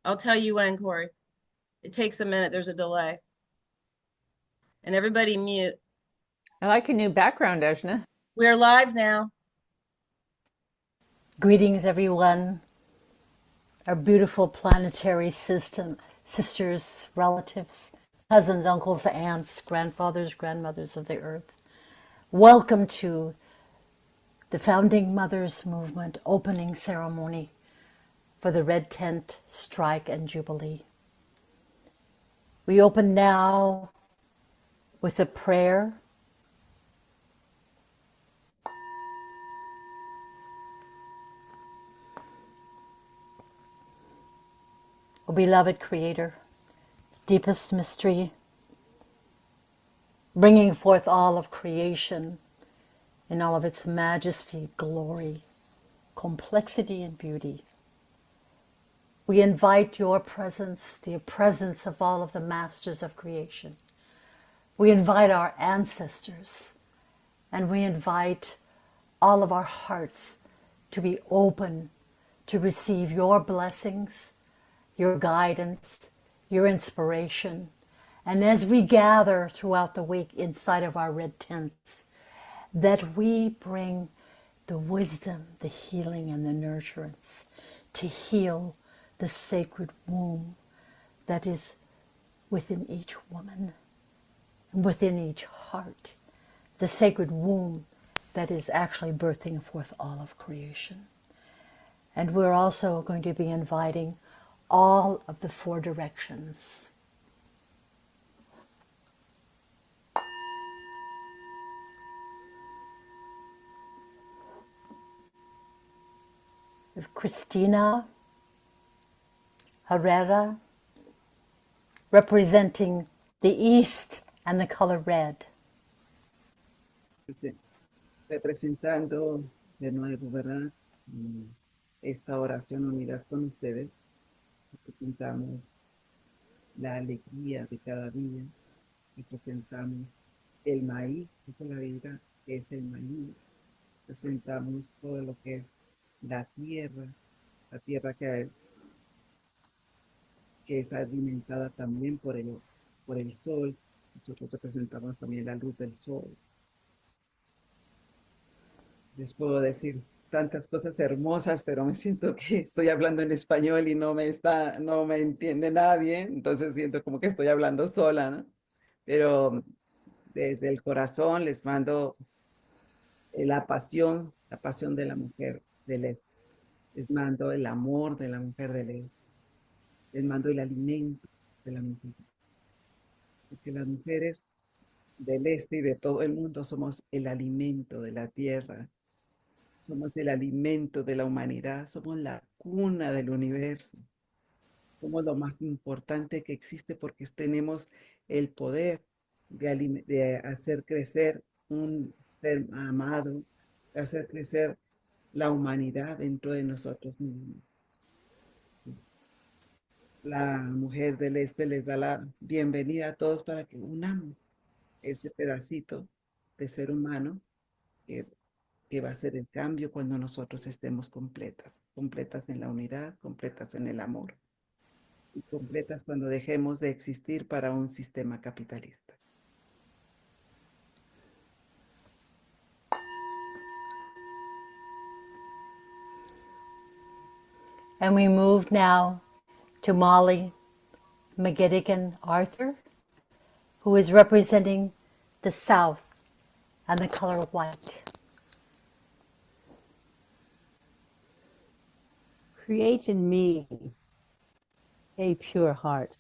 I'll tell you when, Corey. It takes a minute. There's a delay. And everybody mute. I like your new background, Ejna. We're live now. Greetings, everyone. Our beautiful planetary system, sisters, relatives, cousins, uncles, aunts, grandfathers, grandmothers of the earth. Welcome to the Founding Mothers Movement opening ceremony for the Red Tent Strike and Jubilee. We open now with a prayer. O beloved Creator, deepest mystery, bringing forth all of creation in all of its majesty, glory, complexity, and beauty. We invite your presence, the presence of all of the masters of creation. We invite our ancestors, and we invite all of our hearts to be open to receive your blessings, your guidance, your inspiration. And as we gather throughout the week inside of our red tents, that we bring the wisdom, the healing, and the nurturance to heal the sacred womb that is within each woman and within each heart, the sacred womb that is actually birthing forth all of creation. And we're also going to be inviting all of the four directions. Christina Herrera, representing the East and the color red. Sí, representando de nuevo, ¿verdad? Esta oración unidad con ustedes, representamos la alegría de cada día, representamos el maíz, que es la vida, que es el maíz, representamos todo lo que es la tierra que es alimentada también por el sol. Nosotros representamos también la luz del sol. Les puedo decir tantas cosas hermosas, pero me siento que estoy hablando en español y no me entiende nadie, entonces siento como que estoy hablando sola, ¿no? Pero desde el corazón les mando la pasión de la mujer del Este. Les mando el amor de la mujer del Este. Les mando el alimento de la mujer. Porque las mujeres del Este y de todo el mundo somos el alimento de la tierra. Somos el alimento de la humanidad, somos la cuna del universo. Somos lo más importante que existe porque tenemos el poder de hacer crecer un ser amado, de hacer crecer la humanidad dentro de nosotros mismos. Pues, la mujer del Este les da la bienvenida a todos para que unamos ese pedacito de ser humano que va a ser el cambio cuando nosotros estemos completas en la unidad, completas en el amor y completas cuando dejemos de existir para un sistema capitalista. And we move now to Molly McGettigan Arthur, who is representing the South and the color white. Create in me a pure heart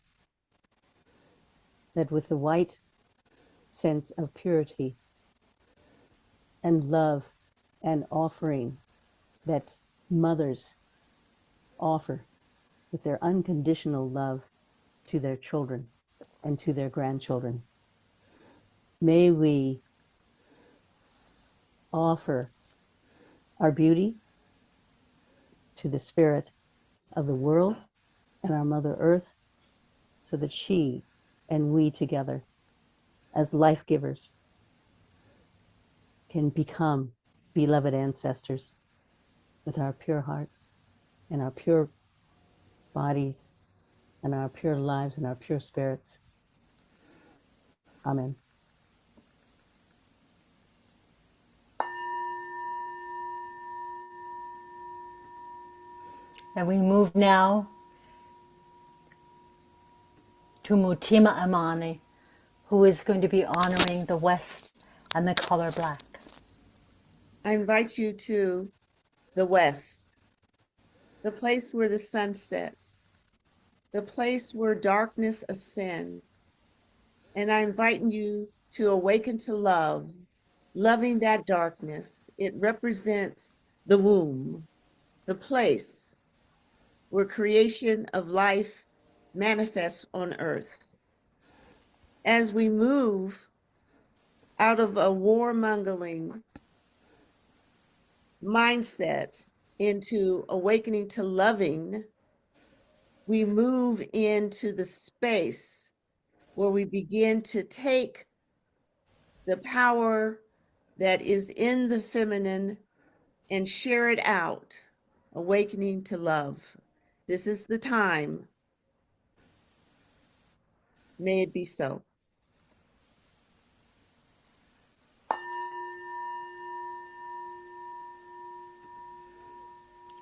that with the white sense of purity and love and offering that mothers offer with their unconditional love to their children and to their grandchildren. May we offer our beauty to the spirit of the world and our Mother Earth so that she and we together as life givers can become beloved ancestors with our pure hearts and our pure bodies and our pure lives and our pure spirits. Amen. And we move now to Mutima Amani, who is going to be honoring the West and the color black. I invite you to the West, the place where the sun sets, the place where darkness ascends. And I invite you to awaken to love, loving that darkness. It represents the womb, the place where creation of life manifests on earth. As we move out of a warmongering mindset into awakening to loving, we move into the space where we begin to take the power that is in the feminine and share it out, awakening to love. This is the time. May it be so.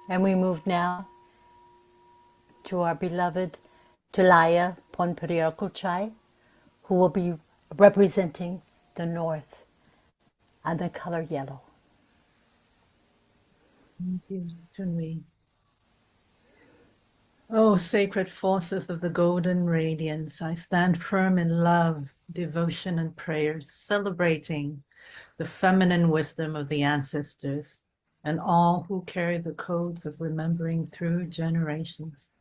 And we move now to our beloved Tulaya Ponpiriakuchai, who will be representing the North and the color yellow. Thank you, Junwi. Oh, sacred forces of the golden radiance, I stand firm in love, devotion, and prayers, celebrating the feminine wisdom of the ancestors and all who carry the codes of remembering through generations.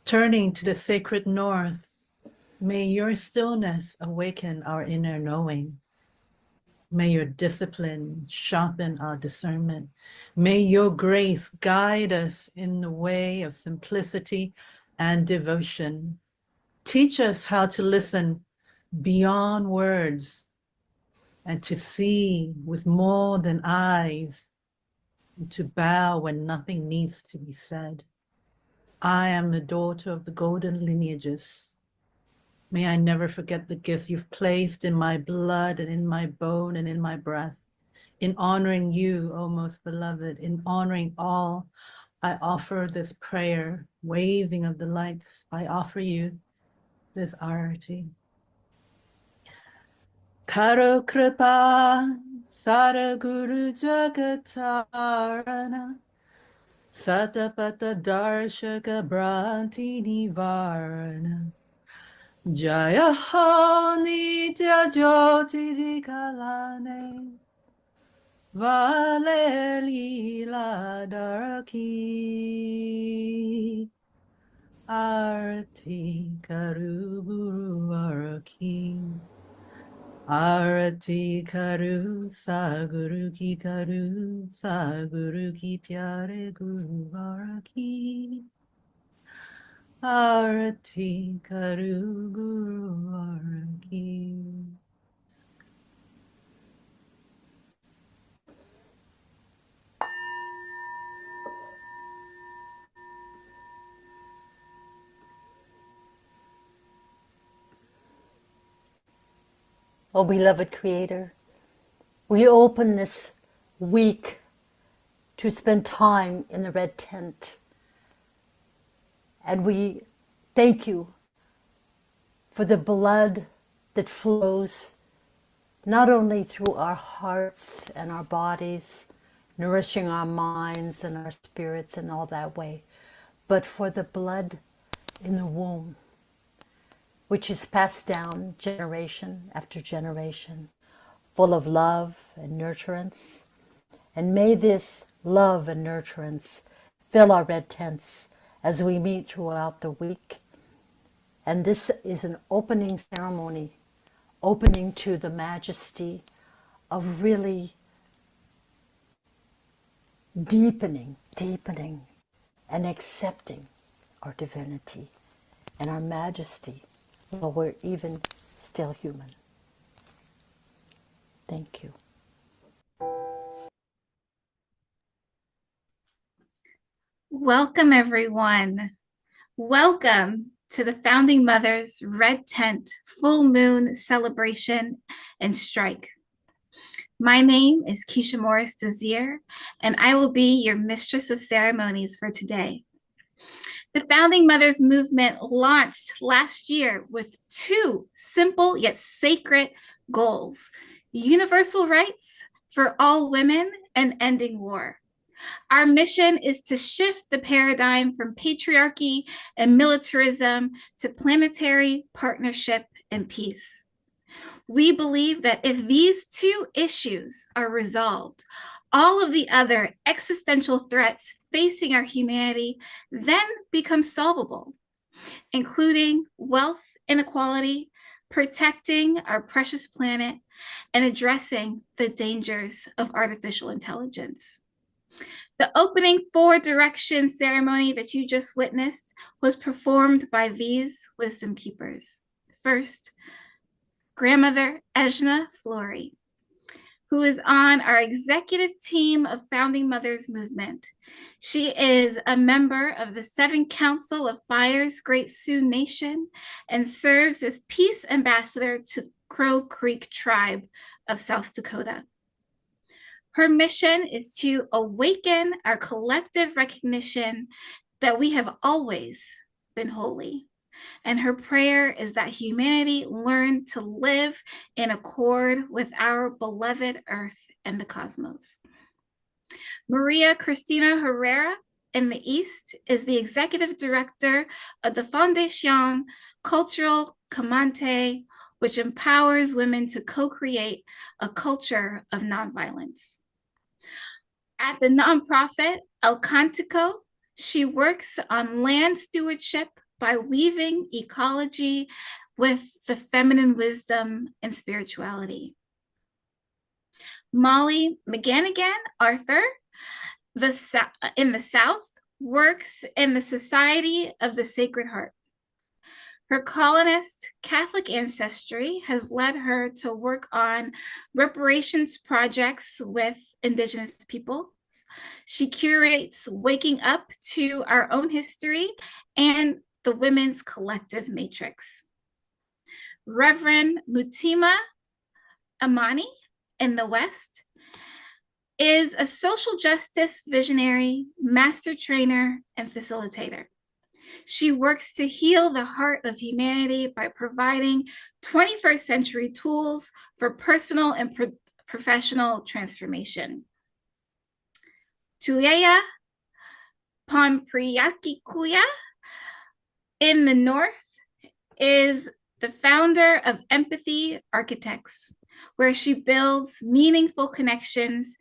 Turning to the sacred North, may your stillness awaken our inner knowing. May your discipline sharpen our discernment. May your grace guide us in the way of simplicity and devotion. Teach us how to listen beyond words and to see with more than eyes, and to bow when nothing needs to be said. I am the daughter of the golden lineages. May I never forget the gift you've placed in my blood and in my bone and in my breath. In honoring you, O most beloved, in honoring all, I offer this prayer, waving of the lights. I offer you this arati. Karo kripa Sadhguru Jagatarana Satapata Darshaka Bhranti Nivarana Jaya Ho Nitya Jyoti Kalane Vale Lila Daraki Arati Karuguru Araki Arati Karu Saguru Ki Karu Saguru Ki Pyare Guru Araki Arati Karu Guru Araki. Oh, beloved Creator, we open this week to spend time in the red tent. And we thank you for the blood that flows not only through our hearts and our bodies, nourishing our minds and our spirits in all that way, but for the blood in the womb, which is passed down generation after generation, full of love and nurturance. And may this love and nurturance fill our red tents as we meet throughout the week. And this is an opening ceremony, opening to the majesty of really deepening and accepting our divinity and our majesty while we're even still human. Thank you. Welcome, everyone. Welcome to the Founding Mothers Red Tent Full Moon Celebration and Strike. My name is Keisha Morris Desir, and I will be your Mistress of Ceremonies for today. The Founding Mothers movement launched last year with two simple yet sacred goals: universal rights for all women and ending war. Our mission is to shift the paradigm from patriarchy and militarism to planetary partnership and peace. We believe that if these two issues are resolved, all of the other existential threats facing our humanity then become solvable, including wealth inequality, protecting our precious planet, and addressing the dangers of artificial intelligence. The opening 4 direction ceremony that you just witnessed was performed by these wisdom keepers. First, Grandmother Ejna Flory, who is on our executive team of Founding Mothers Movement. She is a member of the 7th Council of Fire's Great Sioux Nation and serves as Peace Ambassador to Crow Creek Tribe of South Dakota. Her mission is to awaken our collective recognition that we have always been holy. And her prayer is that humanity learn to live in accord with our beloved Earth and the cosmos. Maria Cristina Herrera in the East is the executive director of the Fundación Cultural Comante, which empowers women to co-create a culture of nonviolence. At the nonprofit El Cantico, she works on land stewardship by weaving ecology with the feminine wisdom and spirituality. Molly McGannigan Arthur in the South works in the Society of the Sacred Heart. Her colonist Catholic ancestry has led her to work on reparations projects with Indigenous peoples. She curates Waking Up to Our Own History and the Women's Collective Matrix. Reverend Mutima Amani in the West is a social justice visionary, master trainer, and facilitator. She works to heal the heart of humanity by providing 21st century tools for personal and professional transformation. Tuleya Pompriyakikuya in the North is the founder of Empathy Architects, where she builds meaningful connections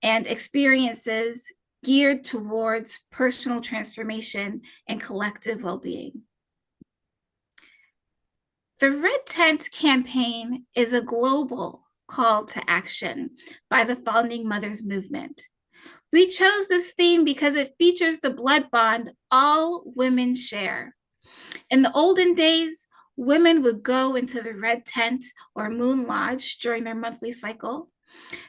and experiences geared towards personal transformation and collective well-being. The Red Tent campaign is a global call to action by the Founding Mothers Movement. We chose this theme because it features the blood bond all women share. In the olden days, women would go into the Red Tent or Moon Lodge during their monthly cycle.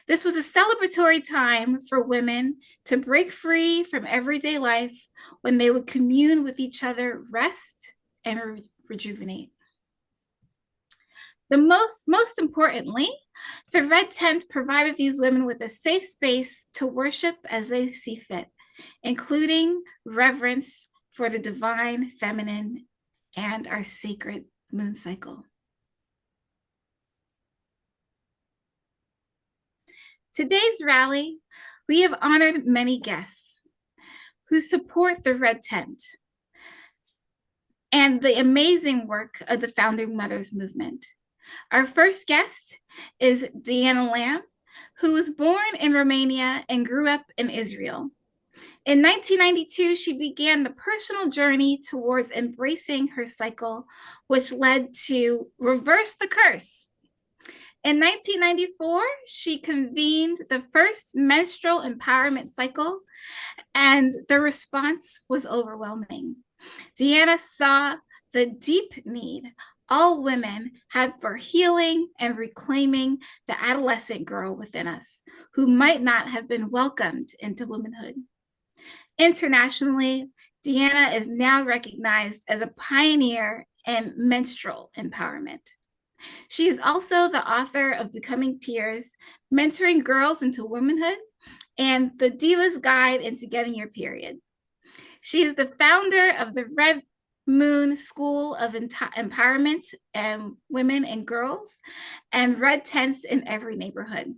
This was a celebratory time for women to break free from everyday life when they would commune with each other, rest, and rejuvenate. Most importantly, the Red Tent provided these women with a safe space to worship as they see fit, including reverence for the divine feminine and our sacred moon cycle. Today's rally, we have honored many guests who support the Red Tent and the amazing work of the Founding Mothers Movement. Our first guest is Deanna Lamb, who was born in Romania and grew up in Israel. In 1992, she began the personal journey towards embracing her cycle, which led to Reverse the Curse. In 1994, she convened the first menstrual empowerment cycle, and the response was overwhelming. Deanna saw the deep need all women have for healing and reclaiming the adolescent girl within us who might not have been welcomed into womanhood. Internationally, Deanna is now recognized as a pioneer in menstrual empowerment. She is also the author of Becoming Peers, Mentoring Girls into Womanhood, and The Diva's Guide into Getting Your Period. She is the founder of the Red Moon School of Empowerment and Women and Girls and Red Tents in Every Neighborhood.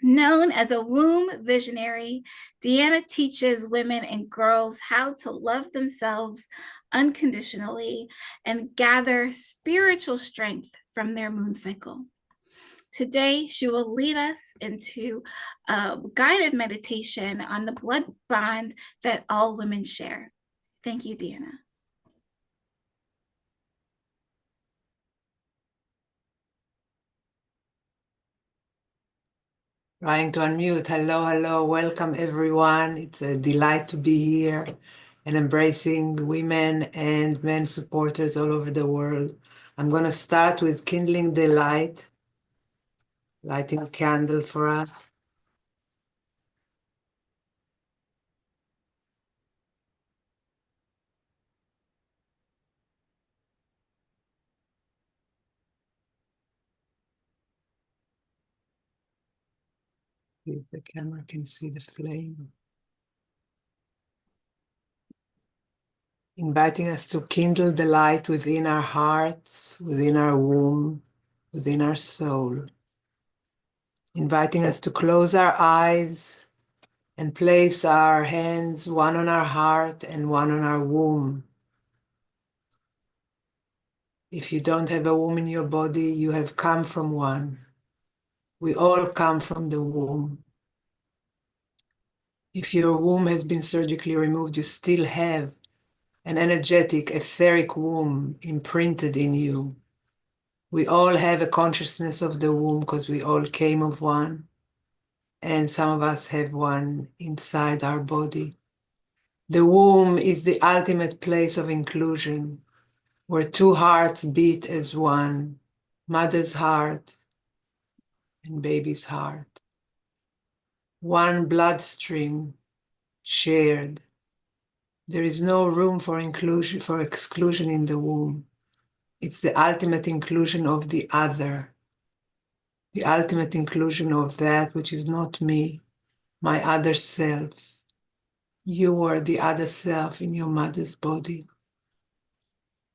Known as a womb visionary, Deanna teaches women and girls how to love themselves unconditionally and gather spiritual strength from their moon cycle. Today, she will lead us into a guided meditation on the blood bond that all women share. Thank you, Deanna. Trying to unmute. Hello, hello. Welcome, everyone. It's a delight to be here and embracing women and men supporters all over the world. I'm going to start with kindling the light, lighting a candle for us. If the camera can see the flame. Inviting us to kindle the light within our hearts, within our womb, within our soul. Inviting us to close our eyes and place our hands, one on our heart and one on our womb. If you don't have a womb in your body, you have come from one. We all come from the womb. If your womb has been surgically removed, you still have an energetic, etheric womb imprinted in you. We all have a consciousness of the womb because we all came of one, and some of us have one inside our body. The womb is the ultimate place of inclusion, where two hearts beat as one, mother's heart and baby's heart. One bloodstream shared. There is no room for inclusion, for exclusion in the womb. It's the ultimate inclusion of the other, the ultimate inclusion of that which is not me, my other self. You were the other self in your mother's body.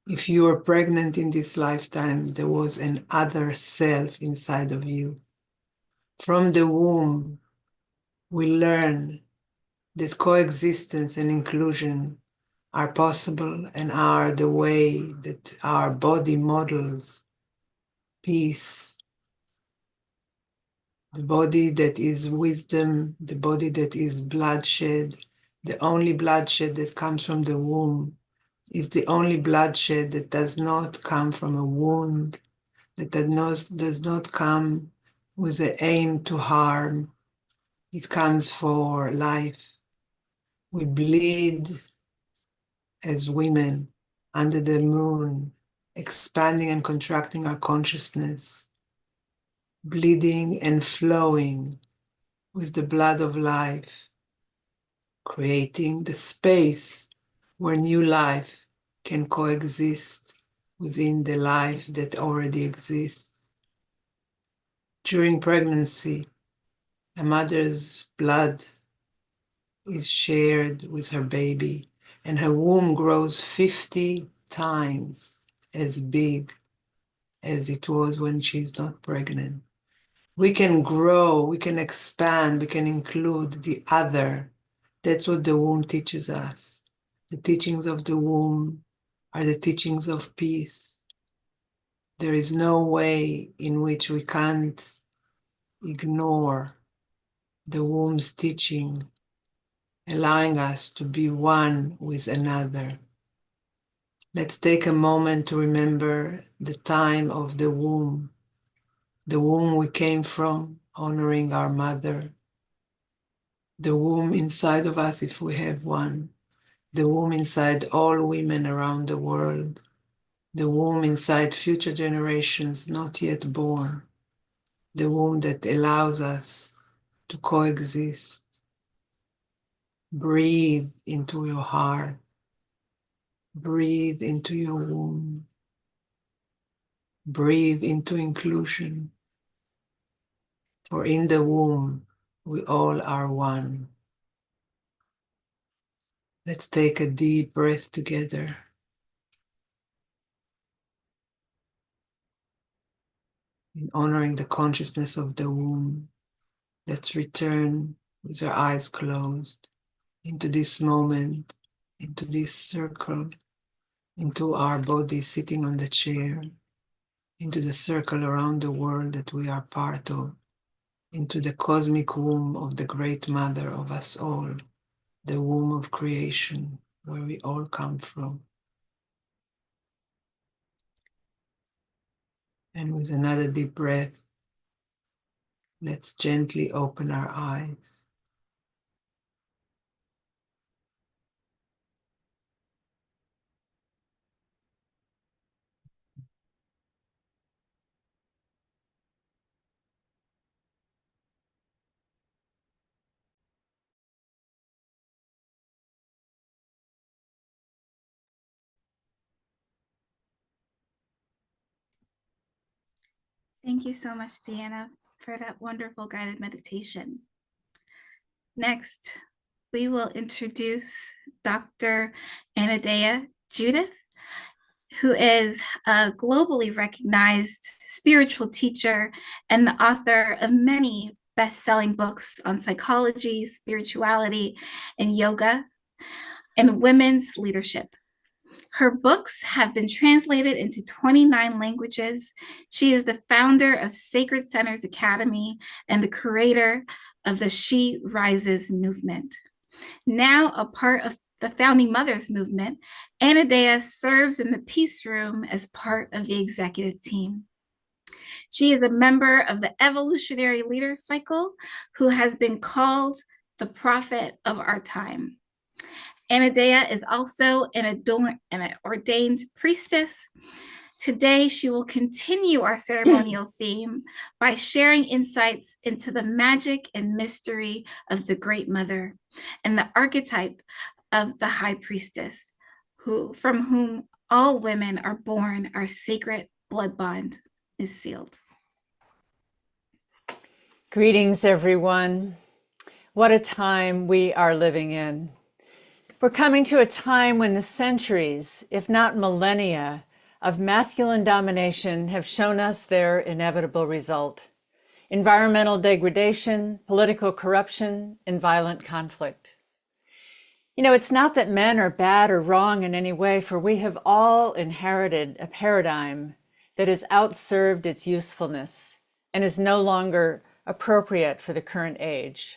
If you were pregnant in this lifetime, there was an other self inside of you. From the womb, we learn that coexistence and inclusion are possible and are the way that our body models peace, the body that is wisdom, the body that is bloodshed. The only bloodshed that comes from the womb is the only bloodshed that does not come from a wound, that does not come with the aim to harm. It comes for life. We bleed as women under the moon, expanding and contracting our consciousness, bleeding and flowing with the blood of life, creating the space where new life can coexist within the life that already exists. During pregnancy, a mother's blood is shared with her baby, and her womb grows 50 times as big as it was when she's not pregnant. We can grow, we can expand, we can include the other. That's what the womb teaches us. The teachings of the womb are the teachings of peace. There is no way in which we can't ignore the womb's teaching, allowing us to be one with another. Let's take a moment to remember the time of the womb we came from, honoring our mother, the womb inside of us if we have one, the womb inside all women around the world, the womb inside future generations not yet born, the womb that allows us to coexist. Breathe into your heart. Breathe into your womb. Breathe into inclusion. For in the womb, we all are one. Let's take a deep breath together. In honoring the consciousness of the womb, let's return with our eyes closed into this moment, into this circle, into our body sitting on the chair, into the circle around the world that we are part of, into the cosmic womb of the great mother of us all, the womb of creation, where we all come from. And with another deep breath, let's gently open our eyes. Thank you so much, Deanna, for that wonderful guided meditation. Next, we will introduce Dr. Anadea Judith, who is a globally recognized spiritual teacher and the author of many best-selling books on psychology, spirituality, and yoga, and women's leadership. Her books have been translated into 29 languages. She is the founder of Sacred Centers Academy and the creator of the She Rises movement. Now a part of the Founding Mothers movement, Anadea serves in the Peace Room as part of the executive team. She is a member of the Evolutionary Leaders Cycle, who has been called the prophet of our time. Anadea is also an ordained priestess. Today, she will continue our ceremonial theme by sharing insights into the magic and mystery of the Great Mother and the archetype of the High Priestess, from whom all women are born, our sacred blood bond is sealed. Greetings, everyone. What a time we are living in. We're coming to a time when the centuries, if not millennia, of masculine domination have shown us their inevitable result: environmental degradation, political corruption, and violent conflict. You know, it's not that men are bad or wrong in any way, for we have all inherited a paradigm that has outserved its usefulness and is no longer appropriate for the current age.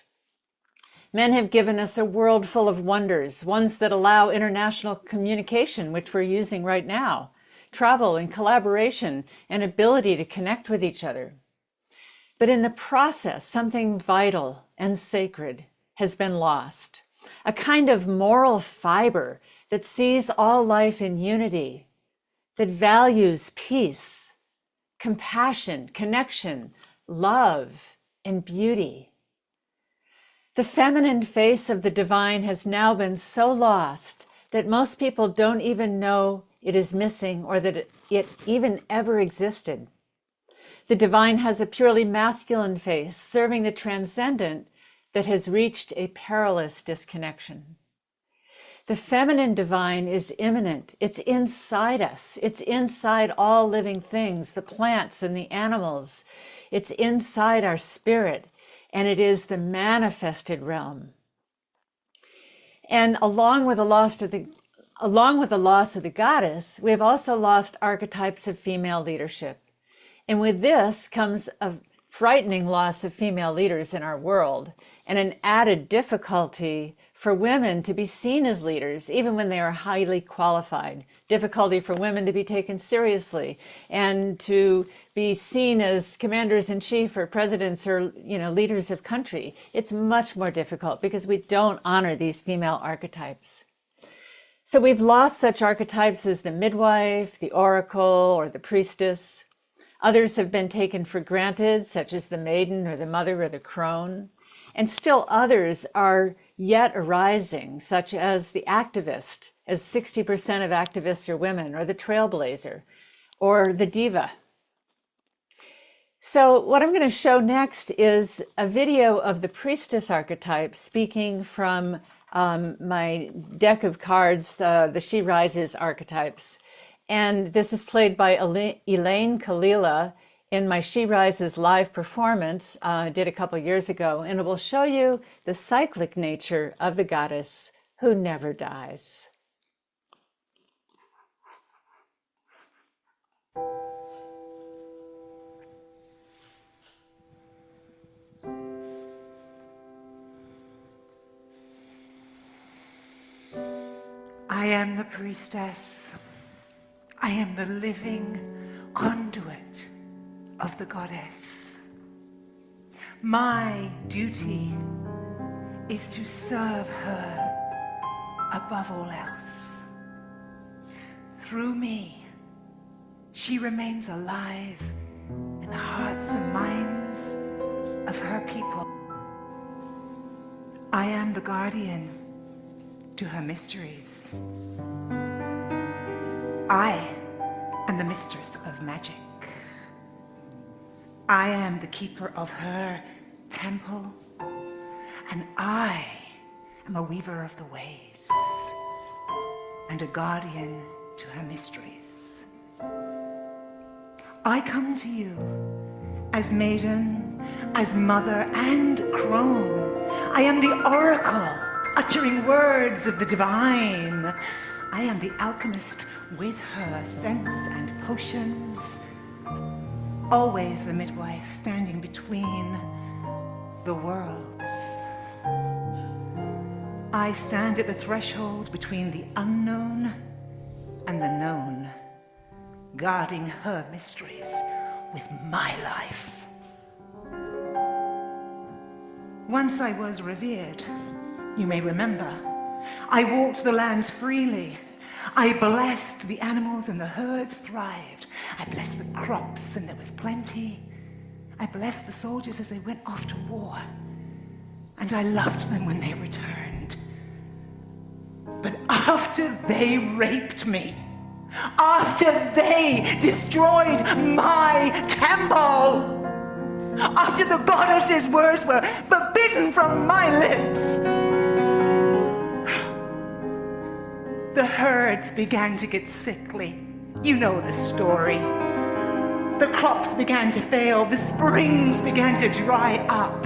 Men have given us a world full of wonders, ones that allow international communication, which we're using right now, travel and collaboration, and ability to connect with each other. But in the process, something vital and sacred has been lost, a kind of moral fiber that sees all life in unity, that values peace, compassion, connection, love, and beauty. The feminine face of the divine has now been so lost that most people don't even know it is missing or that it even ever existed. The divine has a purely masculine face, serving the transcendent that has reached a perilous disconnection. The feminine divine is immanent. It's inside us. It's inside all living things, the plants and the animals. It's inside our spirit, and it is the manifested realm. And along with the loss of the goddess, we have also lost archetypes of female leadership. And with this comes a frightening loss of female leaders in our world, and an added difficulty for women to be seen as leaders, even when they are highly qualified. Difficulty for women to be taken seriously and to be seen as commanders-in-chief or presidents or, leaders of country. It's much more difficult because we don't honor these female archetypes. So we've lost such archetypes as the midwife, the oracle, or the priestess. Others have been taken for granted, such as the maiden or the mother or the crone. And still others are yet arising, such as the activist, as 60% of activists are women, or the trailblazer, or the diva. So what I'm going to show next is a video of the priestess archetype speaking from my deck of cards, the She Rises archetypes. And this is played by Elaine Kalila in my She Rises live performance I did a couple years ago. And it will show you the cyclic nature of the goddess who never dies. I am the priestess. I am the living conduit of the goddess. My duty is to serve her above all else. Through me, she remains alive in the hearts and minds of her people. I am the guardian to her mysteries. I am the mistress of magic. I am the keeper of her temple, and I am a weaver of the ways and a guardian to her mysteries. I come to you as maiden, as mother, and crone. I am the oracle, uttering words of the divine. I am the alchemist with her scents and potions. Always the midwife standing between the worlds. I stand at the threshold between the unknown and the known, guarding her mysteries with my life. Once I was revered, you may remember. I walked the lands freely. I blessed the animals and the herds thrived. I blessed the crops and there was plenty. I blessed the soldiers as they went off to war. And I loved them when they returned. But after they raped me, after they destroyed my temple, after the goddess's words were forbidden from my lips, the herds began to get sickly. You know the story. The crops began to fail. The springs began to dry up.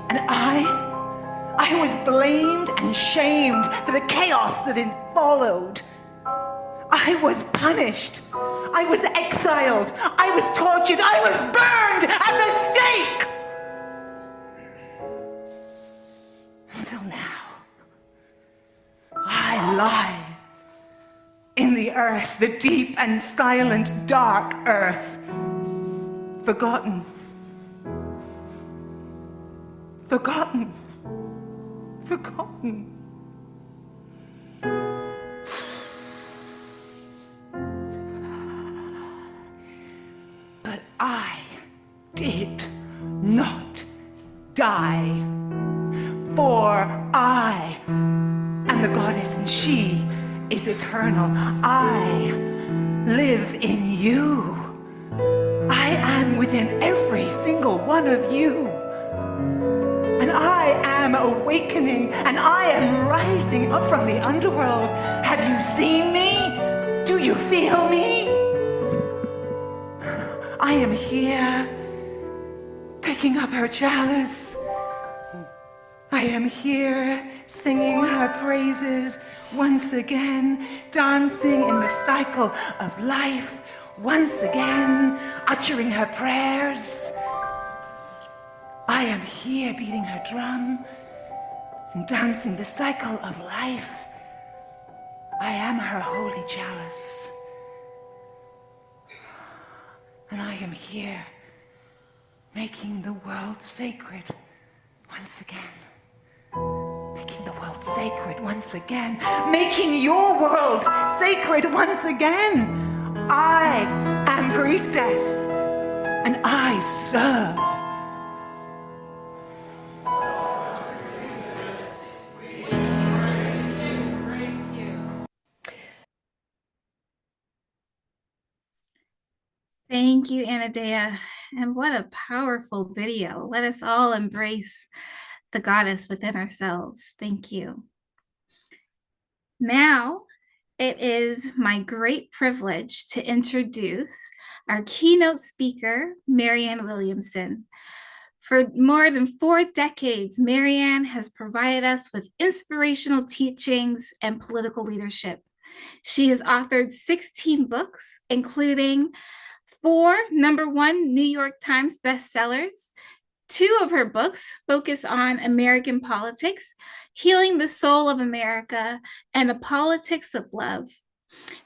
And I was blamed and shamed for the chaos that had followed. I was punished. I was exiled. I was tortured. I was burned at the stake. Until now. I lie in the earth, the deep and silent, dark earth, forgotten, forgotten, forgotten. But I did not die, for I am the goddess and she is eternal. I live in you. I am within every single one of you. And I am awakening and I am rising up from the underworld. Have you seen me? Do you feel me? I am here, picking up her chalice. I am here, singing her praises once again, dancing in the cycle of life once again, uttering her prayers. I am here, beating her drum and dancing the cycle of life. I am her holy chalice. And I am here, making the world sacred once again. Making the world sacred once again. Making your world sacred once again. I am priestess, and I serve. Thank you, Anadea. And what a powerful video. Let us all embrace the goddess within ourselves. Thank you. Now, it is my great privilege to introduce our keynote speaker, Marianne Williamson. For more than 4 decades, Marianne has provided us with inspirational teachings and political leadership. She has authored 16 books, including 4 #1 New York Times bestsellers. 2 of her books focus on American politics, Healing the Soul of America, and The Politics of Love.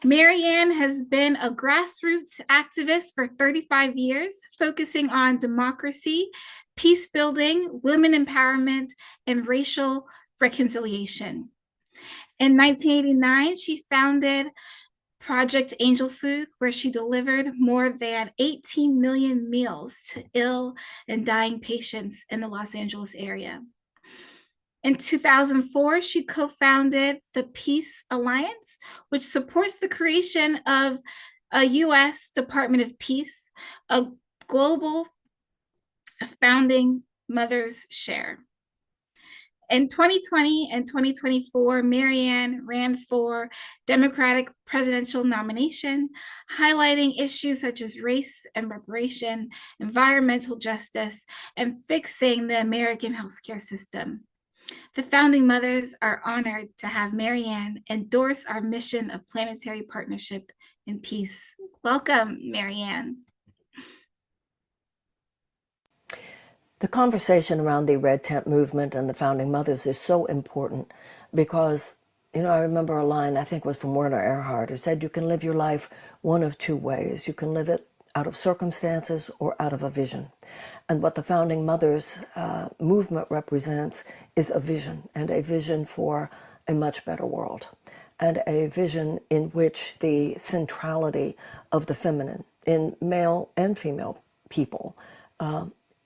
Marianne has been a grassroots activist for 35 years, focusing on democracy, peace building, women empowerment, and racial reconciliation. In 1989, she founded Project Angel Food, where she delivered more than 18 million meals to ill and dying patients in the Los Angeles area. In 2004, she co-founded the Peace Alliance, which supports the creation of a U.S. Department of Peace, a global founding mothers share. In 2020 and 2024, Marianne ran for Democratic presidential nomination, highlighting issues such as race and reparation, environmental justice, and fixing the American healthcare system. The founding mothers are honored to have Marianne endorse our mission of planetary partnership and peace. Welcome, Marianne. The conversation around the Red Tent movement and the founding mothers is so important because, you know, I remember a line, I think was from Werner Erhard, who said, you can live your life one of 2 ways. You can live it out of circumstances or out of a vision. And what the founding mothers movement represents is a vision, and a vision for a much better world, and a vision in which the centrality of the feminine in male and female people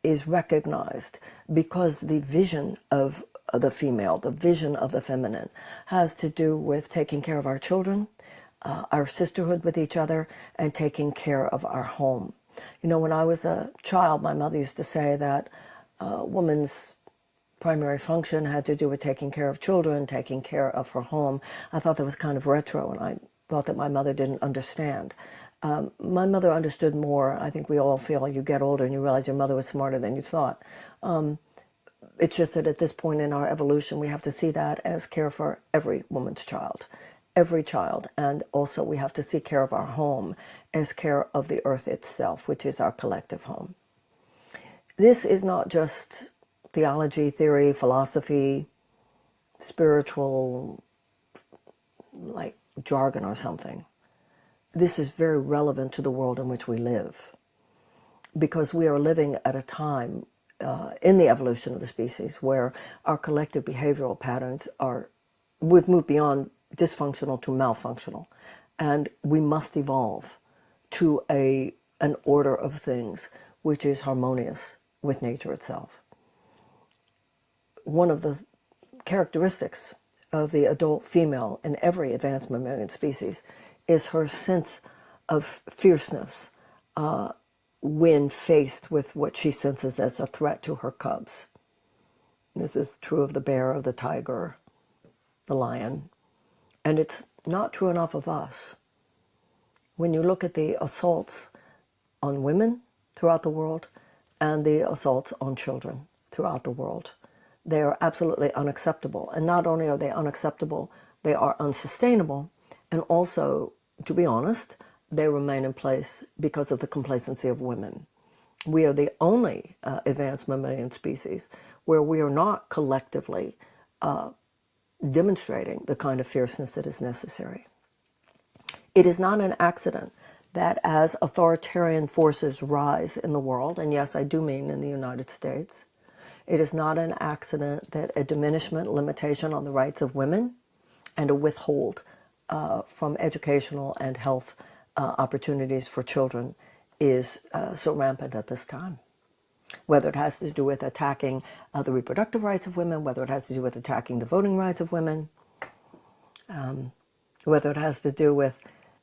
is recognized, because the vision of the female, the vision of the feminine, has to do with taking care of our children, our sisterhood with each other, and taking care of our home. You know, when I was a child, my mother used to say that a woman's primary function had to do with taking care of children, taking care of her home. I thought that was kind of retro, and I thought that my mother didn't understand. My mother understood more. I think we all feel you get older and you realize your mother was smarter than you thought. It's just that at this point in our evolution, we have to see that as care for every woman's child, every child. And also we have to see care of our home as care of the earth itself, which is our collective home. This is not just theology, theory, philosophy, spiritual, like jargon or something. This is very relevant to the world in which we live, because we are living at a time in the evolution of the species where our collective behavioral patterns we've moved beyond dysfunctional to malfunctional, and we must evolve to an order of things which is harmonious with nature itself. One of the characteristics of the adult female in every advanced mammalian species is her sense of fierceness when faced with what she senses as a threat to her cubs. This is true of the bear, of the tiger, the lion, and it's not true enough of us. When you look at the assaults on women throughout the world and the assaults on children throughout the world, they are absolutely unacceptable. And not only are they unacceptable, they are unsustainable. And also, to be honest, they remain in place because of the complacency of women. We are the only advanced mammalian species where we are not collectively demonstrating the kind of fierceness that is necessary. It is not an accident that as authoritarian forces rise in the world, and yes, I do mean in the United States, it is not an accident that a diminishment, limitation on the rights of women and a withhold from educational and health opportunities for children is so rampant at this time. Whether it has to do with attacking the reproductive rights of women, whether it has to do with attacking the voting rights of women, whether it has to do with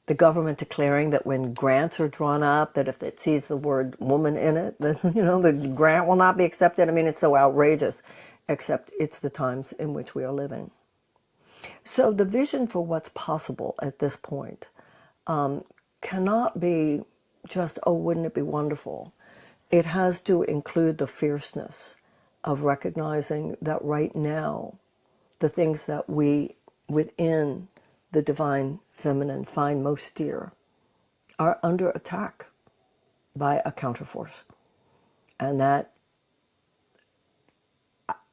the government declaring that when grants are drawn up, that if it sees the word woman in it, then, the grant will not be accepted. I mean, it's so outrageous, except it's the times in which we are living. So the vision for what's possible at this point cannot be just, oh, wouldn't it be wonderful? It has to include the fierceness of recognizing that right now, the things that we, within the divine feminine, find most dear are under attack by a counterforce. And that,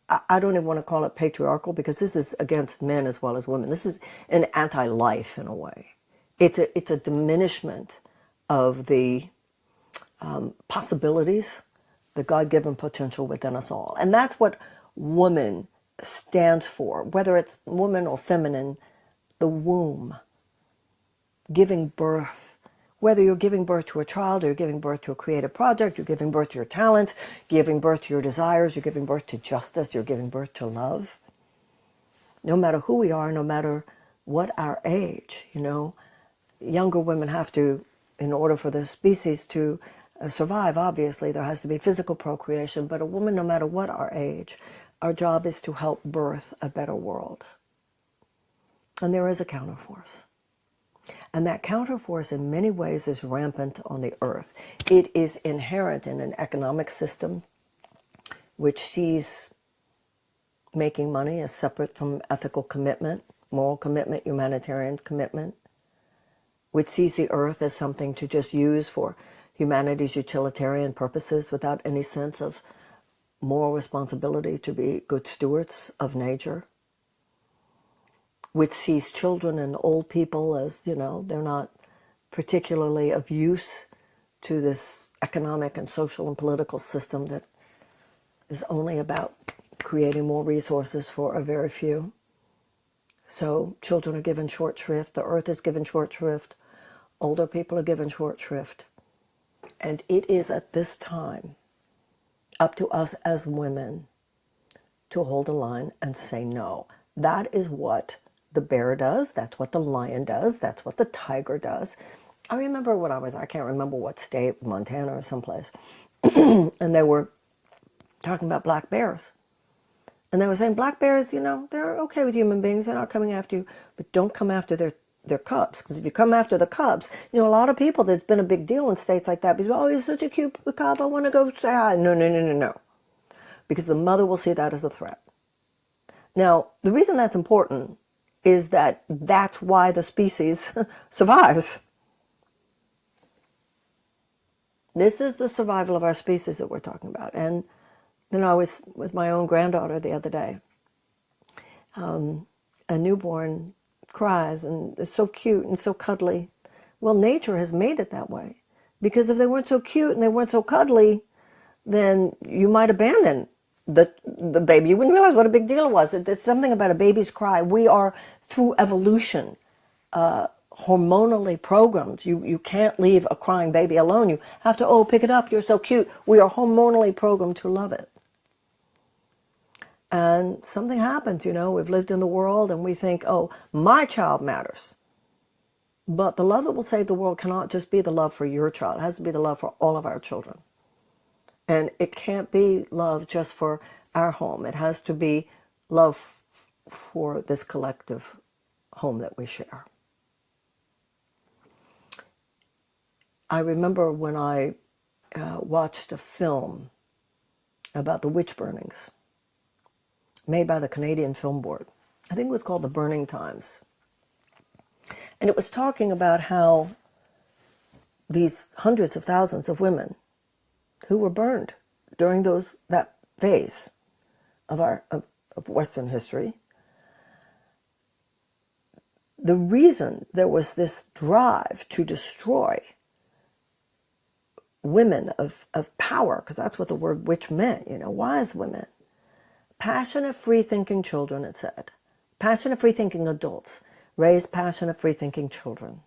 I don't even want to call it patriarchal, because this is against men as well as women. This is an anti-life in a way. It's a diminishment of the possibilities, the God-given potential within us all. And that's what woman stands for, whether it's woman or feminine, the womb, giving birth. Whether you're giving birth to a child, or you're giving birth to a creative project, you're giving birth to your talent, giving birth to your desires, you're giving birth to justice, you're giving birth to love. No matter who we are, no matter what our age, younger women have to, in order for the species to survive, obviously, there has to be physical procreation, but a woman, no matter what our age, our job is to help birth a better world. And there is a counterforce. And that counterforce in many ways is rampant on the earth. It is inherent in an economic system which sees making money as separate from ethical commitment, moral commitment, humanitarian commitment, which sees the earth as something to just use for humanity's utilitarian purposes without any sense of moral responsibility to be good stewards of nature, which sees children and old people as, they're not particularly of use to this economic and social and political system that is only about creating more resources for a very few. So children are given short shrift, the earth is given short shrift, older people are given short shrift. And it is at this time up to us as women to hold the line and say no. That is what the bear does. That's what the lion does. That's what the tiger does. I remember when I can't remember what state, Montana or someplace, and they were talking about black bears. And they were saying, black bears, they're okay with human beings. They're not coming after you, but don't come after their cubs. Because if you come after the cubs, a lot of people, there's been a big deal in states like that. Because, oh, he's such a cute cub, I want to go say hi. No. Because the mother will see that as a threat. Now, the reason that's important is that that's why the species survives. This is the survival of our species that we're talking about. And I was with my own granddaughter the other day. A newborn cries and is so cute and so cuddly. Well, nature has made it that way. Because if they weren't so cute and they weren't so cuddly, then you might abandon the baby. You wouldn't realize what a big deal it was. There's something about a baby's cry. We are, through evolution, hormonally programmed. You can't leave a crying baby alone. You have to, pick it up, you're so cute. We are hormonally programmed to love it. And something happens, we've lived in the world and we think, my child matters. But the love that will save the world cannot just be the love for your child. It has to be the love for all of our children. And it can't be love just for our home. It has to be love for this collective home that we share. I remember when I watched a film about the witch burnings made by the Canadian Film Board. I think it was called The Burning Times. And it was talking about how these hundreds of thousands of women who were burned during that phase of Western history, the reason there was this drive to destroy women of power, because that's what the word witch meant, wise women, passionate, free-thinking children, it said. Passionate, free-thinking adults raise passionate, free-thinking children.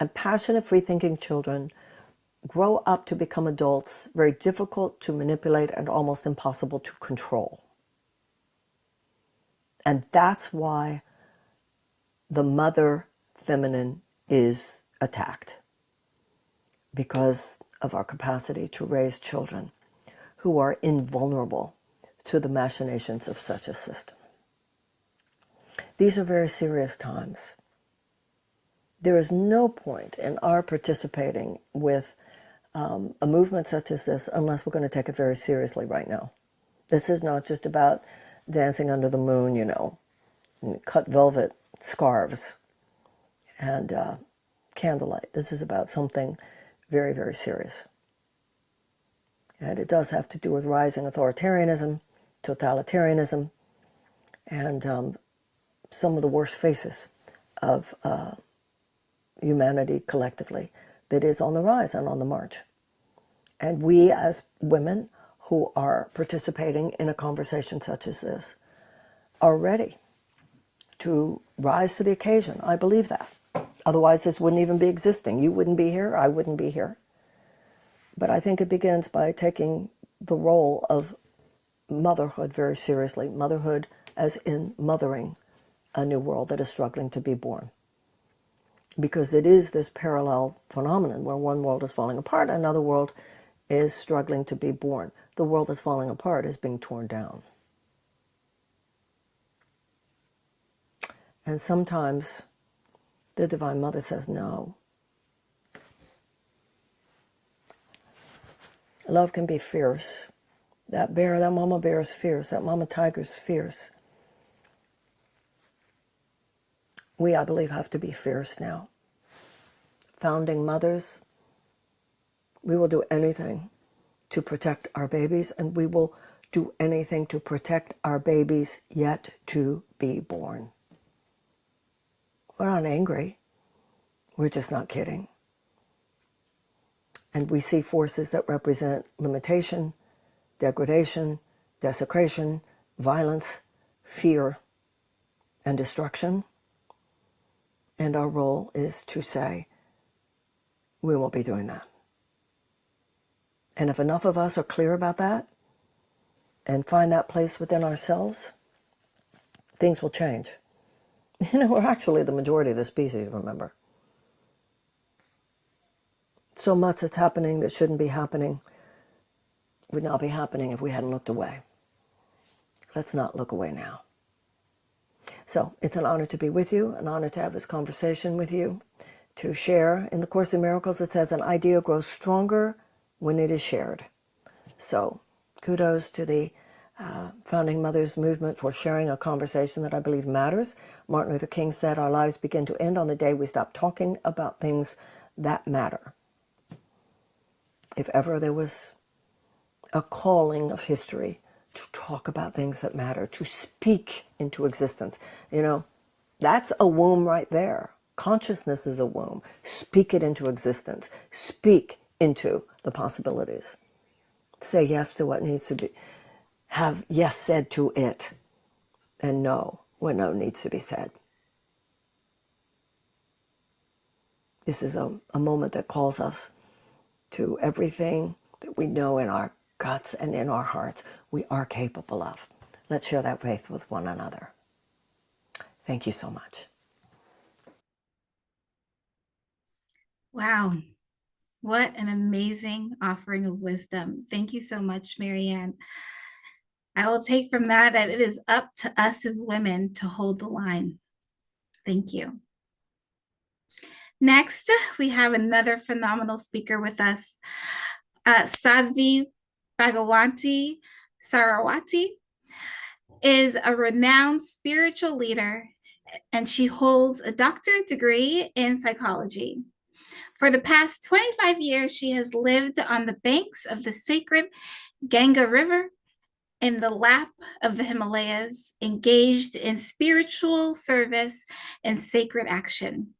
And passionate, free-thinking children grow up to become adults very difficult to manipulate and almost impossible to control. And that's why the mother feminine is attacked because of our capacity to raise children who are invulnerable to the machinations of such a system. These are very serious times. There is no point in our participating with a movement such as this unless we're going to take it very seriously right now. This is not just about dancing under the moon, you know, and cut velvet scarves and candlelight. This is about something very, very serious. And it does have to do with rising authoritarianism, totalitarianism, and some of the worst faces of humanity collectively that is on the rise and on the march. And we as women who are participating in a conversation such as this are ready to rise to the occasion. I believe that. Otherwise, this wouldn't even be existing. You wouldn't be here. I wouldn't be here. But I think it begins by taking the role of motherhood very seriously. Motherhood as in mothering a new world that is struggling to be born. Because it is this parallel phenomenon where one world is falling apart, another world is struggling to be born. The world is falling apart is being torn down. And sometimes the Divine Mother says no. Love can be fierce. That bear, that mama bear is fierce. That mama tiger is fierce. We, I believe, have to be fierce now. Founding mothers, we will do anything to protect our babies, and we will do anything to protect our babies yet to be born. We're not angry. We're just not kidding. And we see forces that represent limitation, degradation, desecration, violence, fear, and destruction. And our role is to say, we won't be doing that. And if enough of us are clear about that and find that place within ourselves, things will change. You know, we're actually the majority of the species, remember. So much that's happening that shouldn't be happening would not be happening if we hadn't looked away. Let's not look away now. So it's an honor to be with you, an honor to have this conversation with you, to share. In the Course in Miracles, it says an idea grows stronger when it is shared. So kudos to the Founding Mothers movement for sharing a conversation that I believe matters. Martin Luther King said our lives begin to end on the day we stop talking about things that matter. If ever there was a calling of history to talk about things that matter, to speak into existence, you know, that's a womb right there. Consciousness is a womb. Speak it into existence. Speak into the possibilities. Say yes to what needs to be, have yes said to it, and no when no needs to be said. This is a moment that calls us to everything that we know in our guts and in our hearts we are capable of. Let's share that faith with one another. Thank you so much. Wow. What an amazing offering of wisdom. Thank you so much, Marianne. I will take from that it is up to us as women to hold the line. Thank you. Next, we have another phenomenal speaker with us, Sadhvi Bhagawanti Sarawati is a renowned spiritual leader, and she holds a doctorate degree in psychology. For the past 25 years, she has lived on the banks of the sacred Ganga River in the lap of the Himalayas, engaged in spiritual service and sacred action.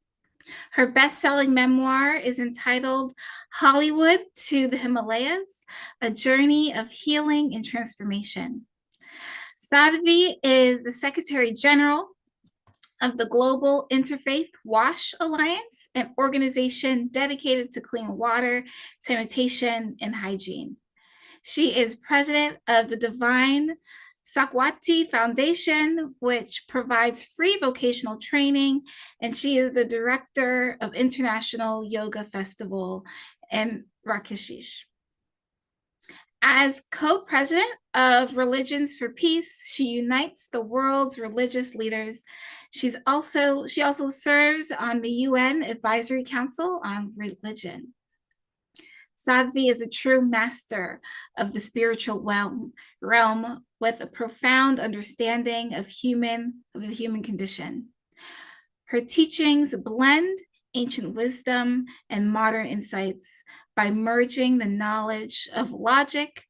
Her best-selling memoir is entitled Hollywood to the Himalayas, A Journey of Healing and Transformation. Sadhvi is the Secretary General of the Global Interfaith WASH Alliance, an organization dedicated to clean water, sanitation, and hygiene. She is president of the Divine Sakwati Foundation, which provides free vocational training, and she is the director of International Yoga Festival in Rakeshish. As co-president of Religions for Peace, she unites the world's religious leaders. She also serves on the UN Advisory Council on Religion. Sadhvi is a true master of the spiritual realm with a profound understanding of the human condition. Her teachings blend ancient wisdom and modern insights by merging the knowledge of logic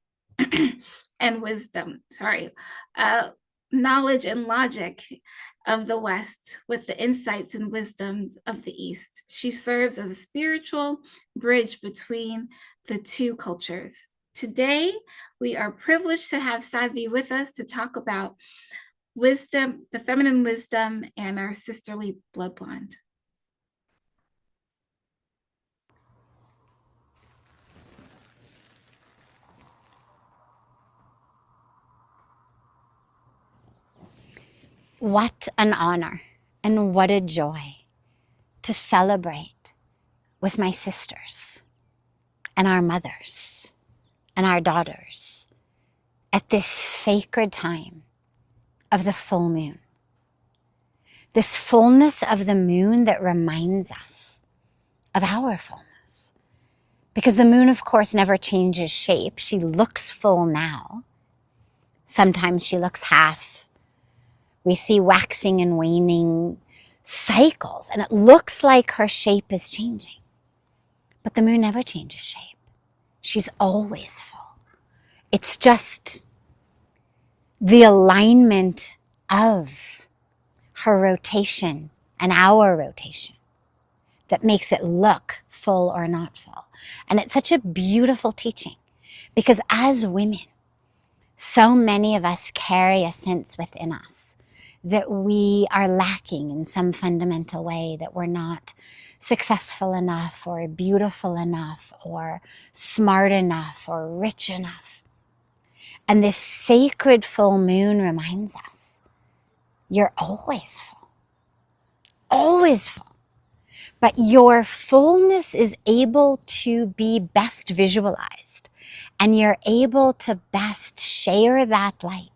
and wisdom, knowledge and logic of the West with the insights and wisdoms of the East. She serves as a spiritual bridge between the two cultures. Today, we are privileged to have Sadhvi with us to talk about wisdom, the feminine wisdom, and our sisterly bloodline. What an honor and what a joy to celebrate with my sisters and our mothers and our daughters at this sacred time of the full moon. This fullness of the moon that reminds us of our fullness. Because the moon, of course, never changes shape. She looks full now. Sometimes she looks half. We see waxing and waning cycles, and it looks like her shape is changing. But the moon never changes shape. She's always full. It's just the alignment of her rotation and our rotation that makes it look full or not full. And it's such a beautiful teaching because as women, so many of us carry a sense within us that we are lacking in some fundamental way, that we're not successful enough or beautiful enough or smart enough or rich enough. And this sacred full moon reminds us, you're always full, always full. But your fullness is able to be best visualized, and you're able to best share that light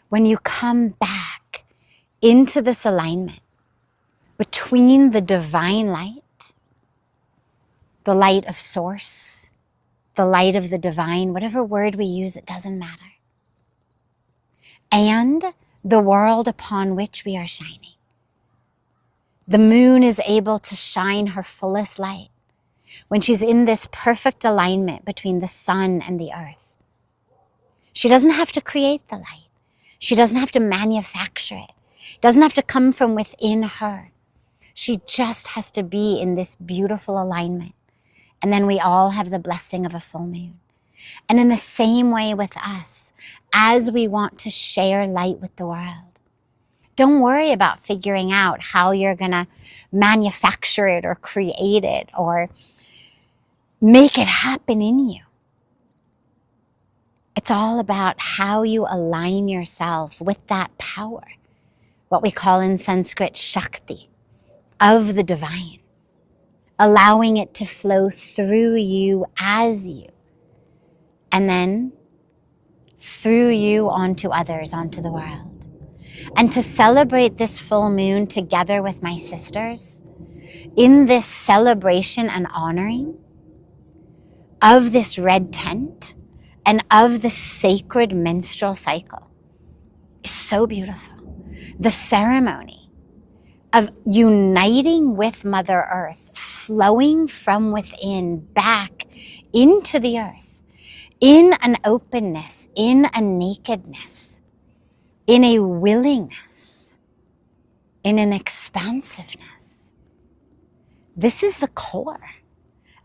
when you come back into this alignment between the divine light, the light of source, the light of the divine, whatever word we use, it doesn't matter, and the world upon which we are shining. The moon is able to shine her fullest light when she's in this perfect alignment between the sun and the earth. She doesn't have to create the light. She doesn't have to manufacture it. It doesn't have to come from within her. She just has to be in this beautiful alignment. And then we all have the blessing of a full moon. And in the same way with us, as we want to share light with the world, don't worry about figuring out how you're going to manufacture it or create it or make it happen in you. It's all about how you align yourself with that power, what we call in Sanskrit Shakti, of the divine, allowing it to flow through you as you, and then through you onto others, onto the world. And to celebrate this full moon together with my sisters, in this celebration and honoring of this red tent and of the sacred menstrual cycle is so beautiful. The ceremony of uniting with Mother Earth, flowing from within back into the earth, in an openness, in a nakedness, in a willingness, in an expansiveness. This is the core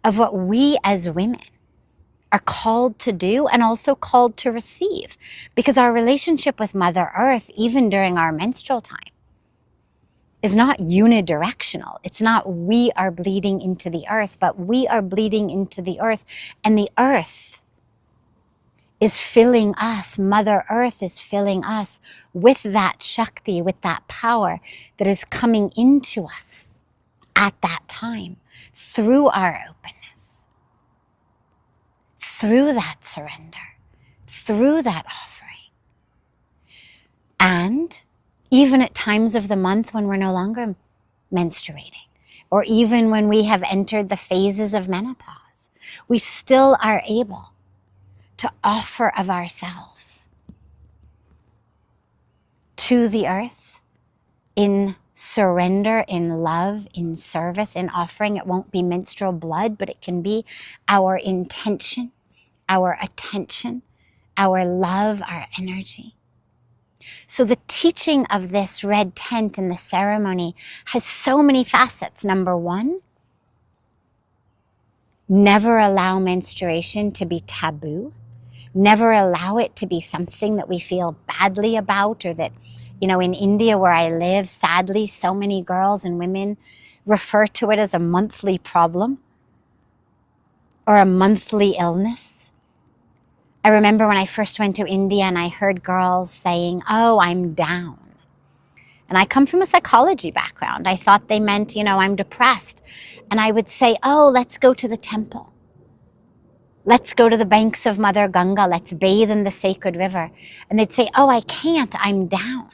of what we as women are called to do and also called to receive, because our relationship with Mother Earth, even during our menstrual time, is not unidirectional. It's not we are bleeding into the earth, but we are bleeding into the earth, and the earth is filling us, Mother Earth is filling us with that Shakti, with that power that is coming into us at that time through our openness, through that surrender, through that offering. And even at times of the month when we're no longer menstruating, or even when we have entered the phases of menopause, we still are able to offer of ourselves to the earth in surrender, in love, in service, in offering. It won't be menstrual blood, but it can be our intention, our attention, our love, our energy. So the teaching of this red tent and the ceremony has so many facets. Number one, never allow menstruation to be taboo. Never allow it to be something that we feel badly about, or that, in India where I live, sadly, so many girls and women refer to it as a monthly problem or a monthly illness. I remember when I first went to India and I heard girls saying, "Oh, I'm down." And I come from a psychology background. I thought they meant, I'm depressed. And I would say, "Oh, let's go to the temple. Let's go to the banks of Mother Ganga. Let's bathe in the sacred river." And they'd say, "Oh, I can't. I'm down."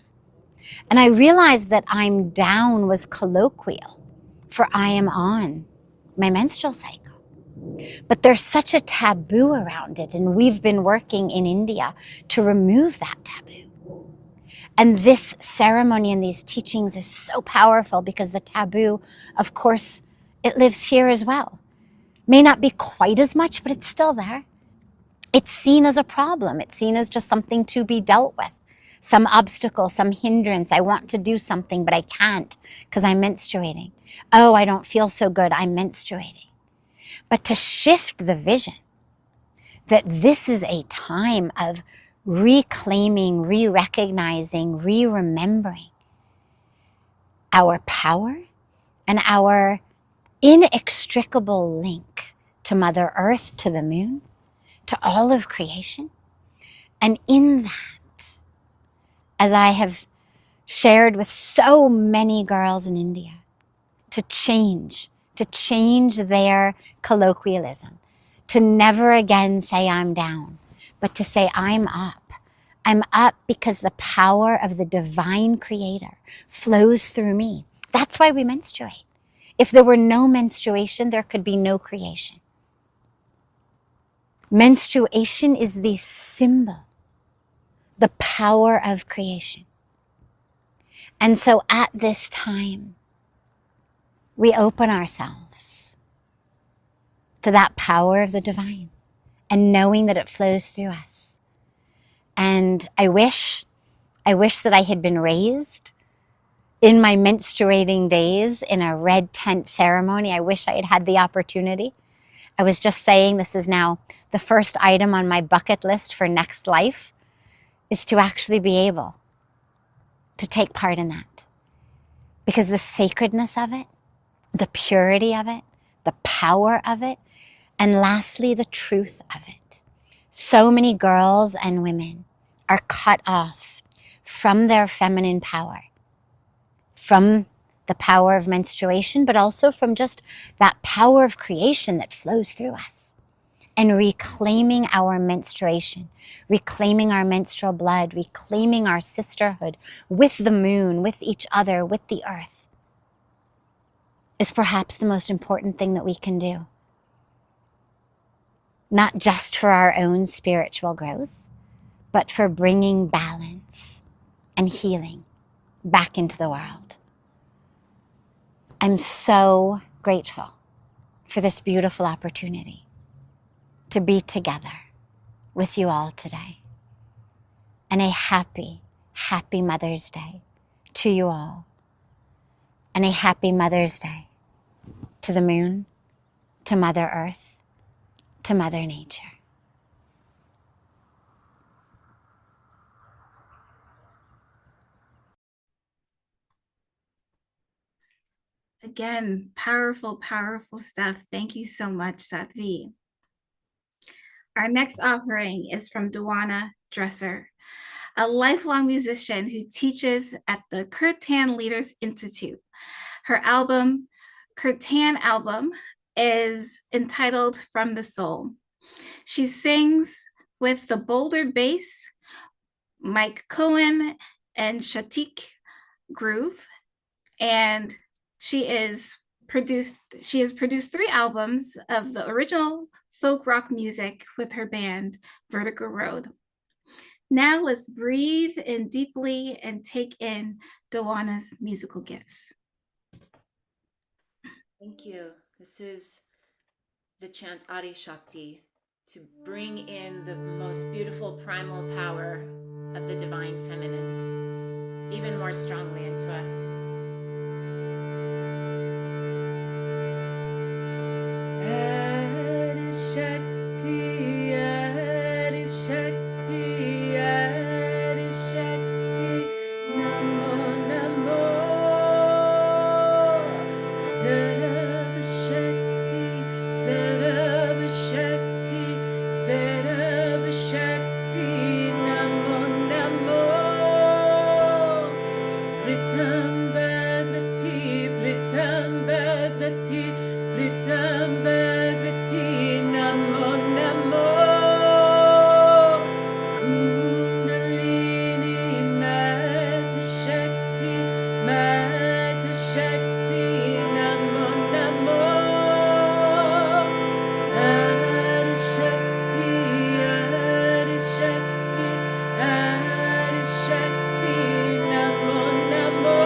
And I realized that "I'm down" was colloquial for I am on my menstrual cycle. But there's such a taboo around it. And we've been working in India to remove that taboo. And this ceremony and these teachings is so powerful because the taboo, of course, it lives here as well. May not be quite as much, but it's still there. It's seen as a problem. It's seen as just something to be dealt with. Some obstacle, some hindrance. I want to do something, but I can't because I'm menstruating. Oh, I don't feel so good. I'm menstruating. But to shift the vision that this is a time of reclaiming, re-recognizing, re-remembering our power and our inextricable link to Mother Earth, to the moon, to all of creation. And in that, as I have shared with so many girls in India, to change their colloquialism, to never again say "I'm down," but to say "I'm up." I'm up because the power of the divine creator flows through me. That's why we menstruate. If there were no menstruation, there could be no creation. Menstruation is the symbol, the power of creation. And so at this time, we open ourselves to that power of the divine and knowing that it flows through us. And I wish that I had been raised in my menstruating days in a red tent ceremony. I wish I had had the opportunity. I was just saying, this is now the first item on my bucket list for next life, is to actually be able to take part in that. Because the sacredness of it, the purity of it, the power of it, and lastly, the truth of it. So many girls and women are cut off from their feminine power, from the power of menstruation, but also from just that power of creation that flows through us. And reclaiming our menstruation, reclaiming our menstrual blood, reclaiming our sisterhood with the moon, with each other, with the earth, is perhaps the most important thing that we can do. Not just for our own spiritual growth, but for bringing balance and healing back into the world. I'm so grateful for this beautiful opportunity to be together with you all today. And a happy, happy Mother's Day to you all. And a happy Mother's Day to the moon, to Mother Earth, to Mother Nature. Again, powerful, powerful stuff. Thank you so much, Sattvi. Our next offering is from Duana Dresser, a lifelong musician who teaches at the Kirtan Leaders Institute. Her album, Kirtan album, is entitled From the Soul. She sings with the Boulder Bass, Mike Cohen, and Shatik Groove, and she has produced 3 albums of the original folk rock music with her band Vertigo Road. Now let's breathe in deeply and take in Duana's musical gifts. Thank you. This is the chant Adi Shakti to bring in the most beautiful primal power of the divine feminine even more strongly into us. Adi Shakti, Adi Shakti, Adi Shakti, Namo Namo. Sarab Shakti, Sarab Shakti, Sarab Shakti, Namo Namo. Pritam Bhagavati, Pritam Bhagavati, Pritam Bhagavati, Namo Namo. Kundalini Mata Shakti, Mata Shakti, Namo Namo. Adi Shakti, Adi Shakti, Adi Shakti, Namo Namo.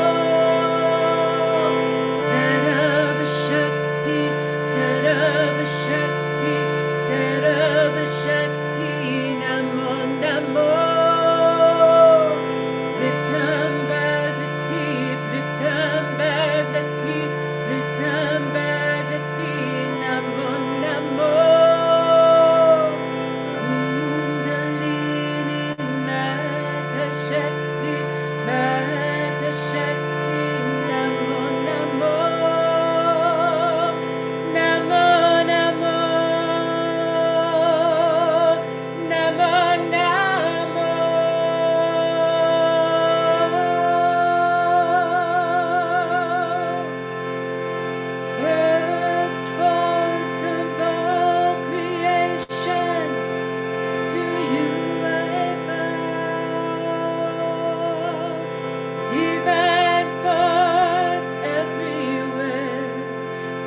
Sarab Shakti, Sarab Shakti, Sarab Shakti, Namo Namo. Pritam Bhagavati, Pritam Bhagavati, Pritam Bhagavati, Namo Namo. Kundalini Mata Shakti, Mata Shakti, Namo Namo. Namo Namo. Namo Namo. First force of all creation, to you I bow. Divine force everywhere,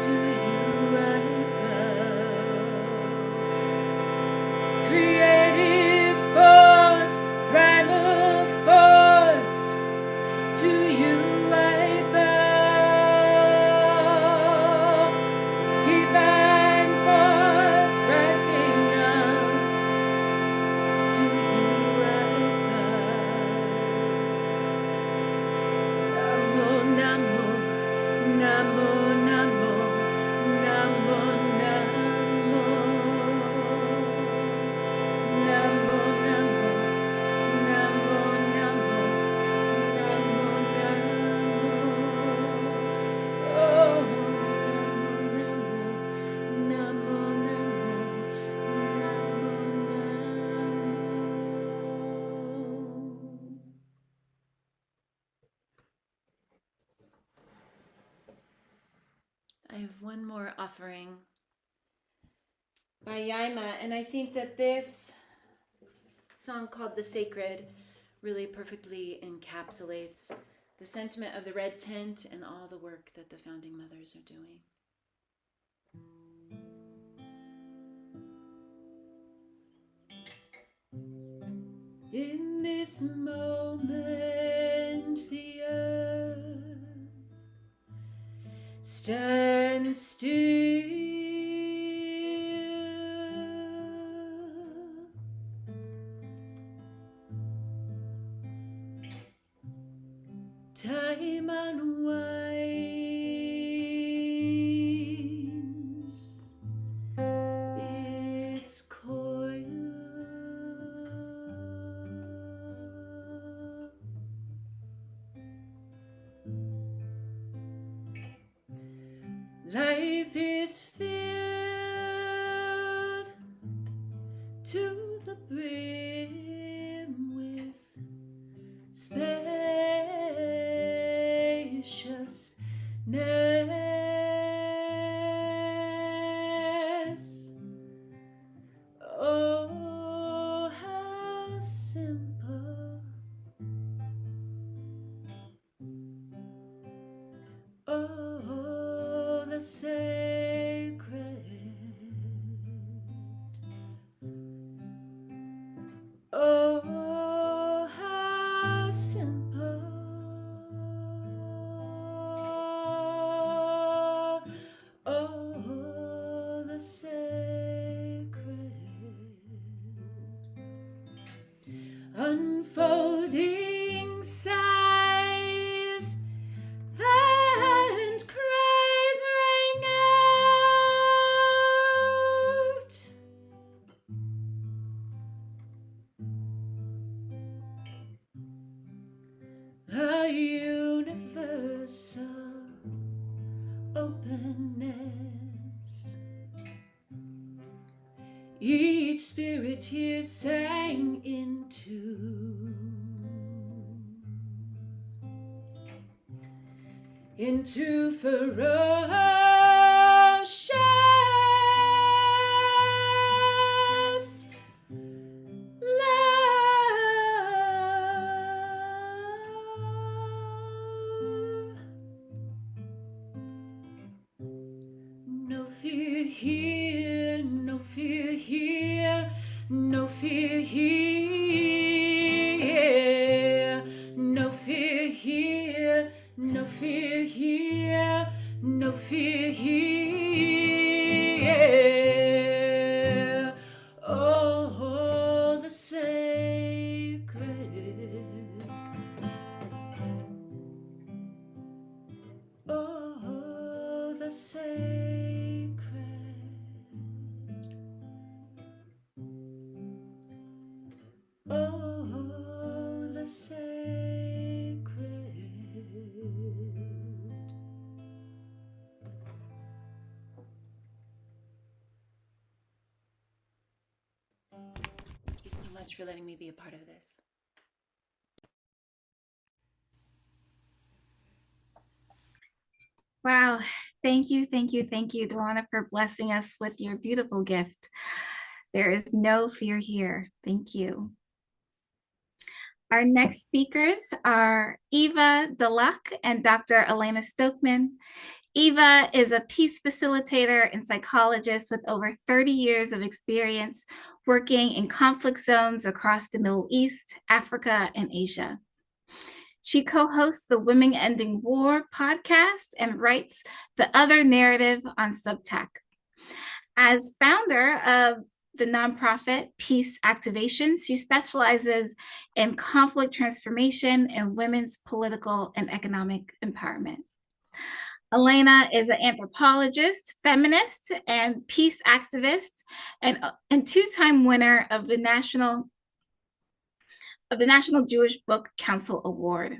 to you I bow. Creative force, primal force, to you I bow. Divine force rising up, to you I bow. Namo Namo, Namo Namo, Namo Namo. Namo Namo, Namo Namo, Namo Namo. Oh, Namo Namo, Namo Namo, Namo Namo. I have one more offering by Yaima, and I think that this song called The Sacred really perfectly encapsulates the sentiment of the red tent and all the work that the founding mothers are doing. In this moment, the earth stands still. Time unwinds its coil. Life is filled to the brim with spaciousness. Oh, how simple. Oh, the sacred. Oh, how simple. Oh, the sacred. Unfolding sighs and cries rang out. A universal openness. Each spirit here sang into ferocious love. No fear here, no fear here, no fear here, no fear here, no fear here, no fear here. Oh, the sacred. Oh, the sacred. Oh, the sacred. Thank you so much for letting me be a part of this. Wow. Thank you, thank you, thank you, Duana, for blessing us with your beautiful gift. There is no fear here. Thank you. Our next speakers are Eva Delac and Dr. Elena Stokeman. Eva is a peace facilitator and psychologist with over 30 years of experience working in conflict zones across the Middle East, Africa, and Asia. She co-hosts the Women Ending War podcast and writes The Other Narrative on Substack. As founder of the nonprofit Peace Activation, she specializes in conflict transformation and women's political and economic empowerment. Elena is an anthropologist, feminist, and peace activist, and two-time winner of the National Jewish Book Council Award.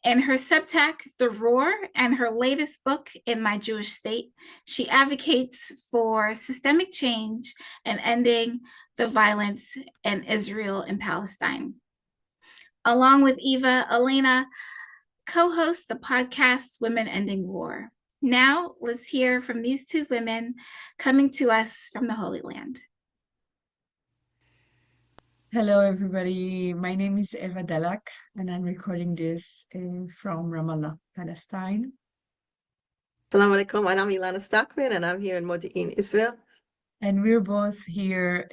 In her Substack, The Roar, and her latest book, In My Jewish State, she advocates for systemic change and ending the violence in Israel and Palestine. Along with Eva, Elena co-hosts the podcast Women Ending War. Now, let's hear from these two women coming to us from the Holy Land. Hello, everybody. My name is Eva Dalak, and I'm recording this from Ramallah, Palestine. Assalamu alaikum. My name is Ilana Stockman, and I'm here in Modi'in, Israel. And we're both here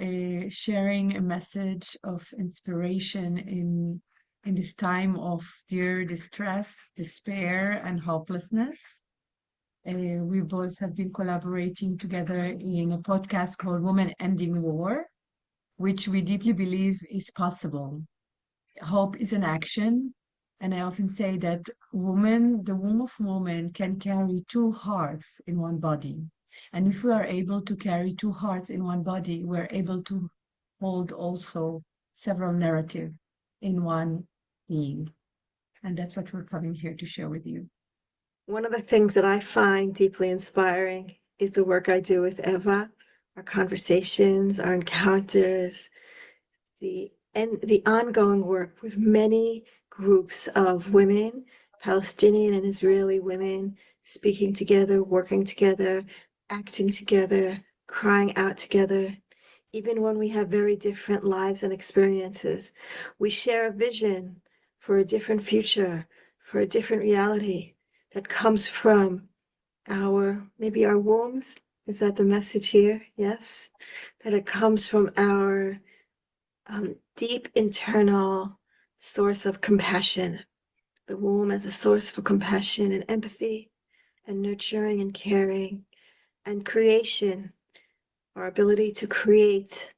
sharing a message of inspiration in this time of dear distress, despair, and hopelessness. We both have been collaborating together in a podcast called Women Ending War, which we deeply believe is possible. Hope is an action, and I often say that the womb of woman can carry two hearts in one body. And if we are able to carry two hearts in one body, we're able to hold also several narratives in one being. And that's what we're coming here to share with you. One of the things that I find deeply inspiring is the work I do with Eva, our conversations, our encounters, the ongoing work with many groups of women, Palestinian and Israeli women, speaking together, working together, acting together, crying out together. Even when we have very different lives and experiences, we share a vision for a different future, for a different reality that comes from maybe our wombs. Is that the message here? Yes. That it comes from our deep internal source of compassion. The womb as a source for compassion and empathy and nurturing and caring and creation, our ability to create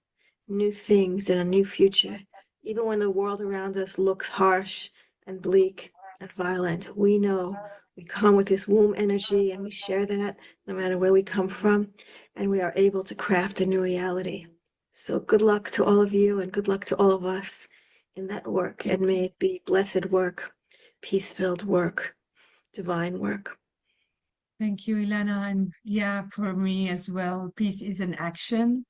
new things in a new future. Even when the world around us looks harsh and bleak and violent, we know we come with this womb energy and we share that no matter where we come from, and we are able to craft a new reality. So good luck to all of you and good luck to all of us in that work, and may it be blessed work, peace-filled work, divine work. Thank you, Ilana. And yeah, for me as well, peace is an action,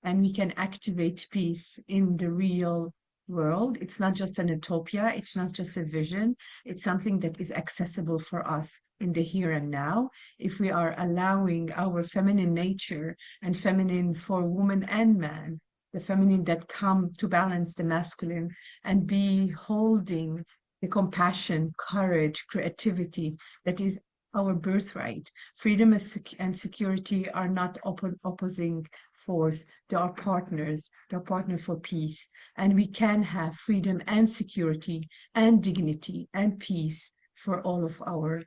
and we can activate peace in the real world. It's not just an utopia, it's not just a vision, it's something that is accessible for us in the here and now. If we are allowing our feminine nature, and feminine for woman and man, the feminine that come to balance the masculine and be holding the compassion, courage, creativity that is our birthright. Freedom and security are not opposing force. They are partners. They are partners for peace. And we can have freedom and security and dignity and peace for all of our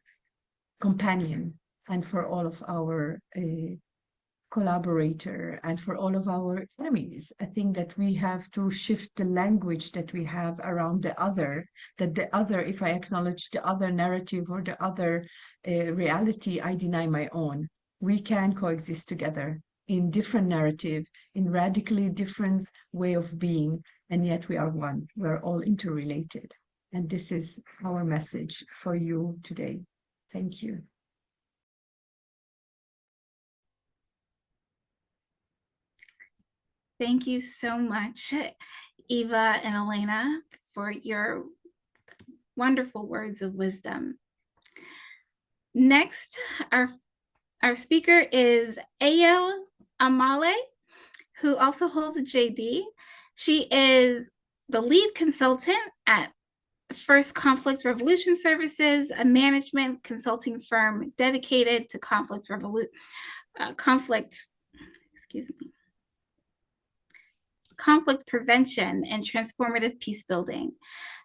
companion and for all of our collaborator and for all of our enemies. I think that we have to shift the language that we have around the other, that the other, if I acknowledge the other narrative or the other reality, I deny my own. We can coexist together in different narrative, in radically different way of being, and yet we are one. We're all interrelated. And this is our message for you today. Thank you. Thank you so much, Eva and Elena, for your wonderful words of wisdom. Next, our speaker is Ayo Amale, who also holds a JD. She is the lead consultant at First Conflict Resolution Services, a management consulting firm dedicated to conflict prevention and transformative peace building.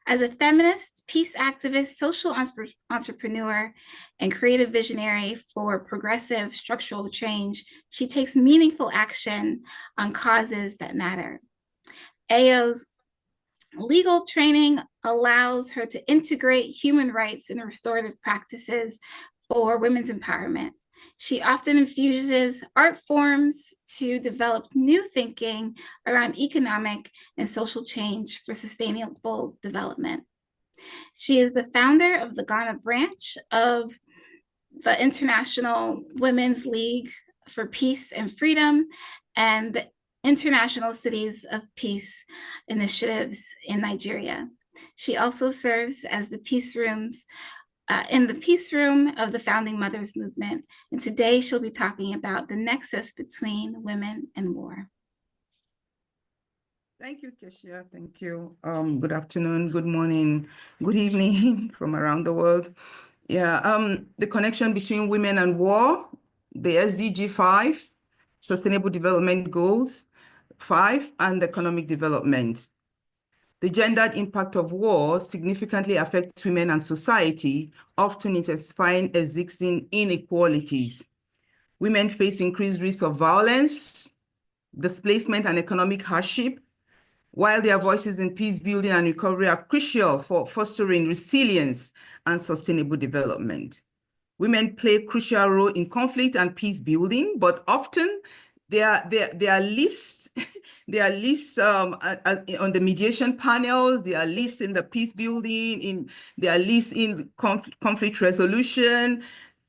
As a feminist, peace activist, social entrepreneur, and creative visionary for progressive structural change, she takes meaningful action on causes that matter. Ayo's legal training allows her to integrate human rights and restorative practices for women's empowerment. She often infuses art forms to develop new thinking around economic and social change for sustainable development. She is the founder of the Ghana branch of the International Women's League for Peace and Freedom and the International Cities of Peace initiatives in Nigeria. She also serves as the Peace Rooms in the Peace Room of the Founding Mothers Movement. And today she'll be talking about the nexus between women and war. Thank you, Keshia. Thank you. Good afternoon, good morning, good evening from around the world. Yeah, the connection between women and war, the SDG 5, Sustainable Development Goals 5, and economic development. The gendered impact of war significantly affects women and society, often intensifying existing inequalities. Women face increased risk of violence, displacement, and economic hardship, while their voices in peace building and recovery are crucial for fostering resilience and sustainable development. Women play a crucial role in conflict and peace building, but often they are least on the mediation panels, they are least in the peace building, they are least in conflict resolution,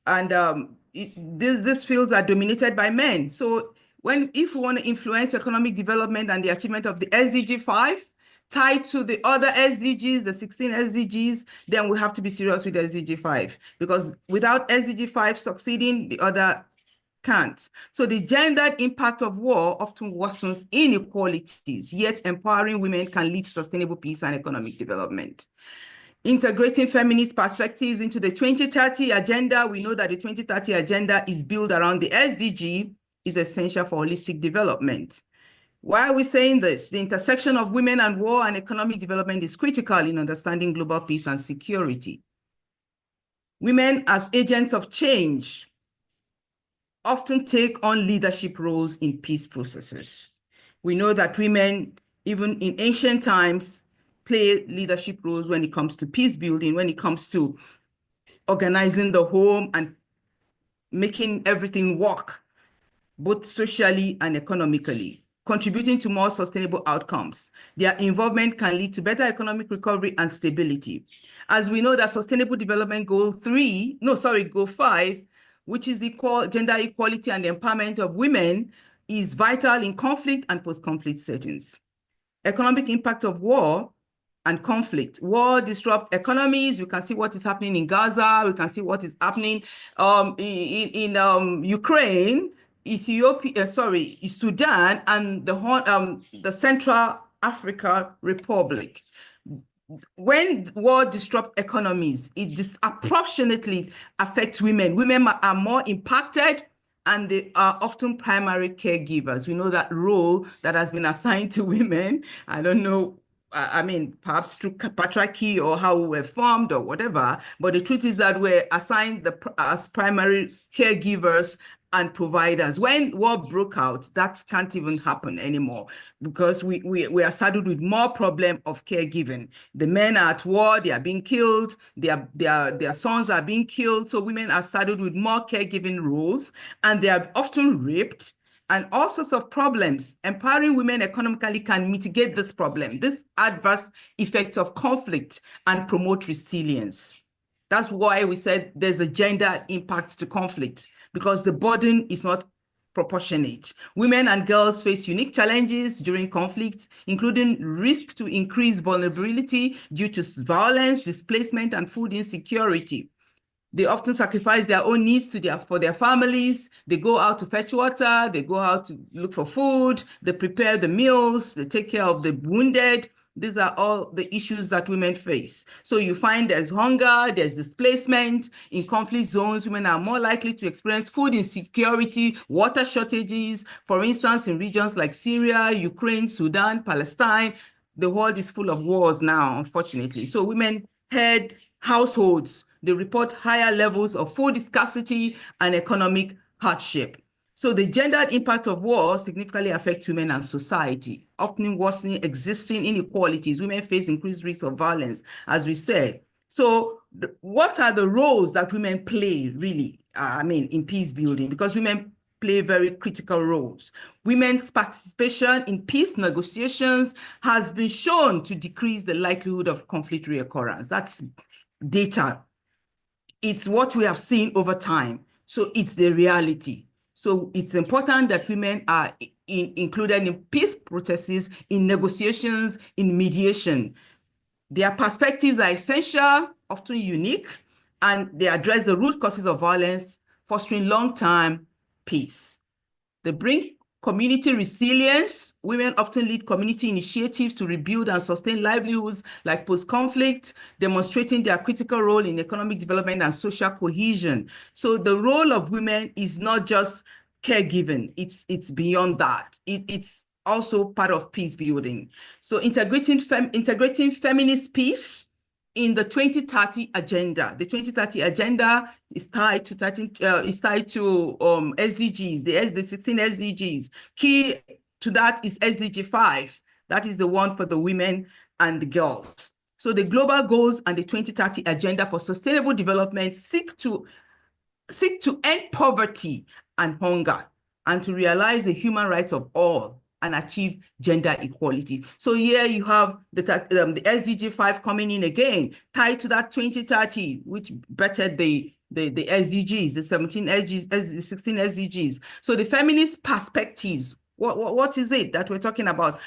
and these fields are dominated by men. So if we want to influence economic development and the achievement of the SDG 5, tied to the other SDGs, the 16 SDGs, then we have to be serious with SDG 5, because without SDG 5 succeeding, the other can't. So the gendered impact of war often worsens inequalities, yet empowering women can lead to sustainable peace and economic development. Integrating feminist perspectives into the 2030 agenda. We know that the 2030 agenda is built around the SDG, is essential for holistic development. Why are we saying this? The intersection of women and war and economic development is critical in understanding global peace and security. Women as agents of change often take on leadership roles in peace processes. We know that women, even in ancient times, play leadership roles when it comes to peace building, when it comes to organizing the home and making everything work, both socially and economically, contributing to more sustainable outcomes. Their involvement can lead to better economic recovery and stability. As we know that Sustainable Development Goal 5, which is gender equality and the empowerment of women, is vital in conflict and post-conflict settings. Economic impact of war and conflict. War disrupts economies. We can see what is happening in Gaza. We can see what is happening in Ukraine, Ethiopia, Sudan, and the Central Africa Republic. When war disrupts economies, it disproportionately affects women. Women are more impacted, and they are often primary caregivers. We know that role that has been assigned to women. I don't know, I mean, perhaps through patriarchy or how we were formed or whatever, but the truth is that we're assigned as primary caregivers and providers. When war broke out, that can't even happen anymore, because we are saddled with more problem of caregiving. The men are at war, they are being killed, their sons are being killed, so women are saddled with more caregiving roles, and they are often raped, and all sorts of problems. Empowering women economically can mitigate this problem, this adverse effect of conflict, and promote resilience. That's why we said there's a gender impact to conflict, because the burden is not proportionate. Women and girls face unique challenges during conflicts, including risk to increased vulnerability due to violence, displacement, and food insecurity. They often sacrifice their own needs for their families. They go out to fetch water. They go out to look for food. They prepare the meals. They take care of the wounded. These are all the issues that women face. So you find there's hunger, there's displacement. In conflict zones, women are more likely to experience food insecurity, water shortages. For instance, in regions like Syria, Ukraine, Sudan, Palestine, the world is full of wars now, unfortunately. So women head households. They report higher levels of food scarcity and economic hardship. So the gendered impact of war significantly affects women and society, often worsening existing inequalities. Women face increased risk of violence, as we said. So what are the roles that women play, really, in peace building? Because women play very critical roles. Women's participation in peace negotiations has been shown to decrease the likelihood of conflict reoccurrence. That's data. It's what we have seen over time. So it's the reality. So it's important that women are included in peace processes, in negotiations, in mediation. Their perspectives are essential, often unique, and they address the root causes of violence, fostering long-term peace. They bring community resilience. Women often lead community initiatives to rebuild and sustain livelihoods like post-conflict, demonstrating their critical role in economic development and social cohesion. So the role of women is not just caregiving, it's beyond that. It's also part of peace building. So integrating feminist peace in the 2030 agenda. The 2030 agenda is tied to SDGs, the 16 SDGs. Key to that is SDG 5. That is the one for the women and the girls. So the global goals and the 2030 agenda for sustainable development seek to end poverty and hunger, and to realize the human rights of all and achieve gender equality. So here you have the SDG 5 coming in again, tied to that 2030, which bettered the the SDGs, the 17 SDGs, the 16 SDGs. So the feminist perspectives, what is it that we're talking about?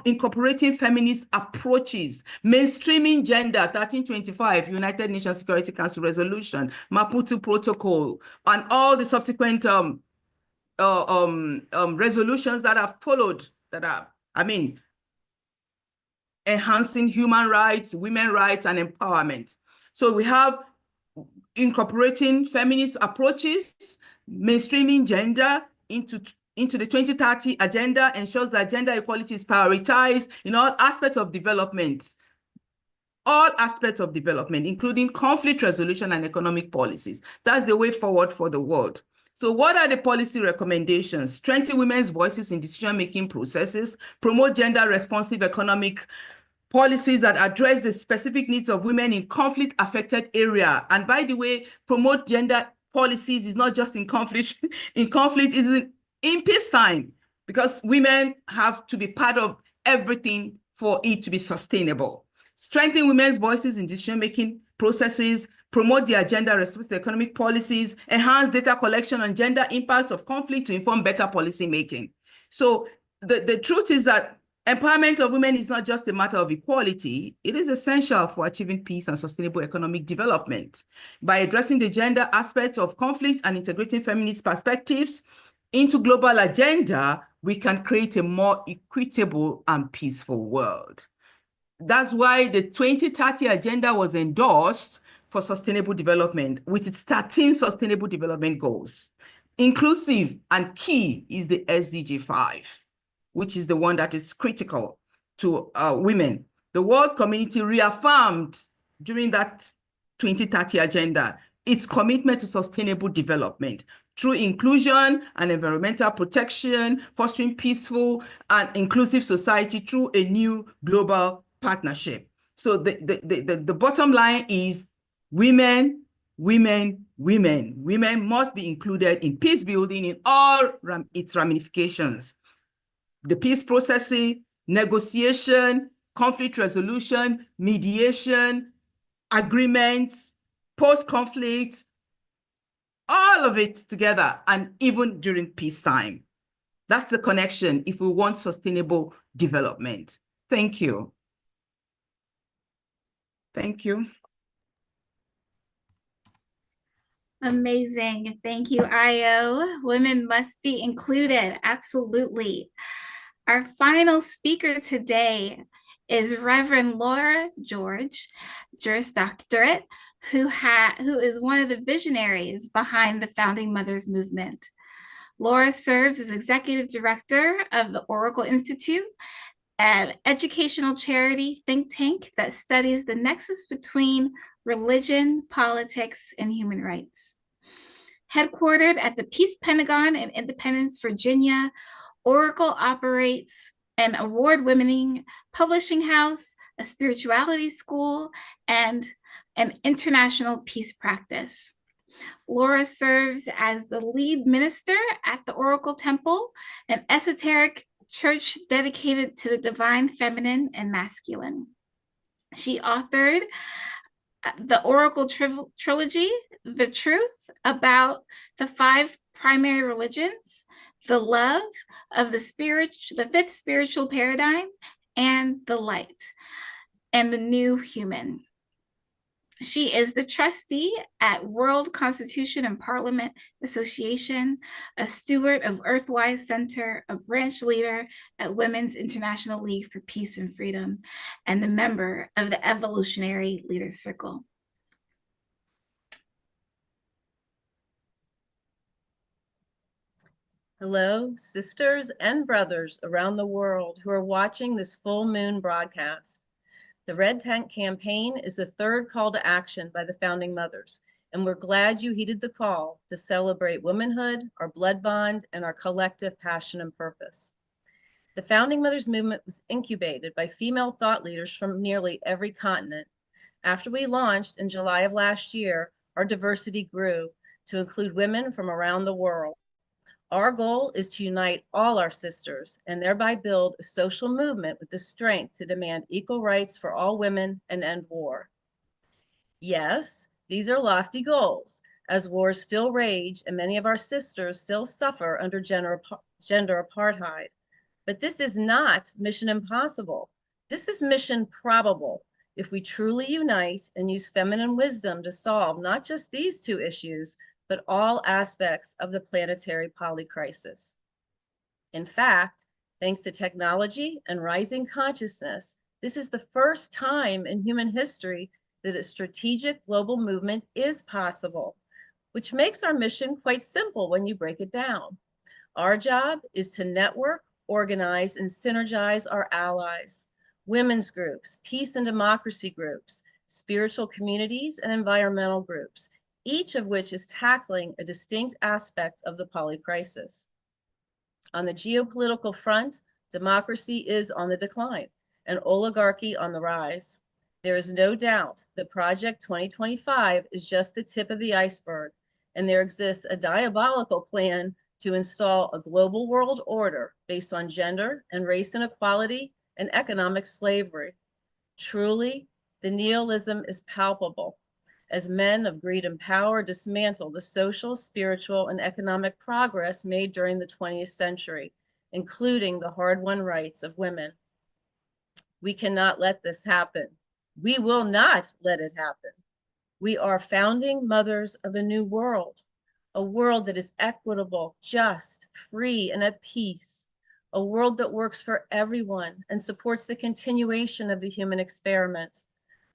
Incorporating feminist approaches, mainstreaming gender, 1325, United Nations Security Council resolution, Maputo Protocol, and all the subsequent resolutions that have followed that are, enhancing human rights, women's rights, and empowerment. So we have incorporating feminist approaches, mainstreaming gender into the 2030 agenda, ensures that gender equality is prioritized in all aspects of development. All aspects of development, including conflict resolution and economic policies. That's the way forward for the world. So what are the policy recommendations? Strengthen women's voices in decision-making processes, promote gender-responsive economic policies that address the specific needs of women in conflict-affected area. And by the way, promote gender policies is not just in conflict, in conflict is in peacetime, because women have to be part of everything for it to be sustainable. Strengthen women's voices in decision-making processes, promote the agenda response to economic policies, enhance data collection on gender impacts of conflict to inform better policy making. So the truth is that empowerment of women is not just a matter of equality, it is essential for achieving peace and sustainable economic development. By addressing the gender aspects of conflict and integrating feminist perspectives into global agenda, we can create a more equitable and peaceful world. That's why the 2030 agenda was endorsed for sustainable development with its 13 sustainable development goals. Inclusive and key is the SDG 5, which is the one that is critical to women. The world community reaffirmed during that 2030 agenda its commitment to sustainable development through inclusion and environmental protection, fostering peaceful and inclusive society through a new global partnership. So the bottom line is women must be included in peace building in all its ramifications. The peace processing, negotiation, conflict resolution, mediation, agreements, post-conflict, all of it together, and even during peacetime. That's the connection if we want sustainable development. Thank you. Thank you. Amazing. Thank you, Io. Women must be included. Absolutely. Our final speaker today is Reverend Laura George, Juris Doctorate, who is one of the visionaries behind the Founding Mothers Movement. Laura serves as Executive Director of the Oracle Institute, an educational charity think tank that studies the nexus between religion, politics, and human rights. Headquartered at the Peace Pentagon in Independence, Virginia, Oracle operates an award-winning publishing house, a spirituality school, and an international peace practice. Laura serves as the lead minister at the Oracle Temple, an esoteric church dedicated to the divine feminine and masculine. She authored the Oracle Trilogy, The Truth, about the 5 primary religions, the love of the fifth spiritual paradigm, and the light, and the new human. She is the trustee at World Constitution and Parliament Association, a steward of Earthwise Center, a branch leader at Women's International League for Peace and Freedom, and a member of the Evolutionary Leaders Circle. Hello, sisters and brothers around the world who are watching this full moon broadcast. The Red Tent Campaign is the 3rd call to action by the Founding Mothers, and we're glad you heeded the call to celebrate womanhood, our blood bond, and our collective passion and purpose. The Founding Mothers movement was incubated by female thought leaders from nearly every continent. After we launched in July of last year, our diversity grew to include women from around the world. Our goal is to unite all our sisters and thereby build a social movement with the strength to demand equal rights for all women and end war. Yes, these are lofty goals, as wars still rage and many of our sisters still suffer under gender apartheid. But this is not mission impossible. This is mission probable if we truly unite and use feminine wisdom to solve not just these two issues, but all aspects of the planetary polycrisis. In fact, thanks to technology and rising consciousness, this is the first time in human history that a strategic global movement is possible, which makes our mission quite simple when you break it down. Our job is to network, organize, and synergize our allies, women's groups, peace and democracy groups, spiritual communities, and environmental groups, each of which is tackling a distinct aspect of the polycrisis. On the geopolitical front, democracy is on the decline and oligarchy on the rise. There is no doubt that Project 2025 is just the tip of the iceberg, and there exists a diabolical plan to install a global world order based on gender and race inequality and economic slavery. Truly, the nihilism is palpable as men of greed and power dismantle the social, spiritual, and economic progress made during the 20th century, including the hard-won rights of women. We cannot let this happen. We will not let it happen. We are founding mothers of a new world, a world that is equitable, just, free, and at peace, a world that works for everyone and supports the continuation of the human experiment,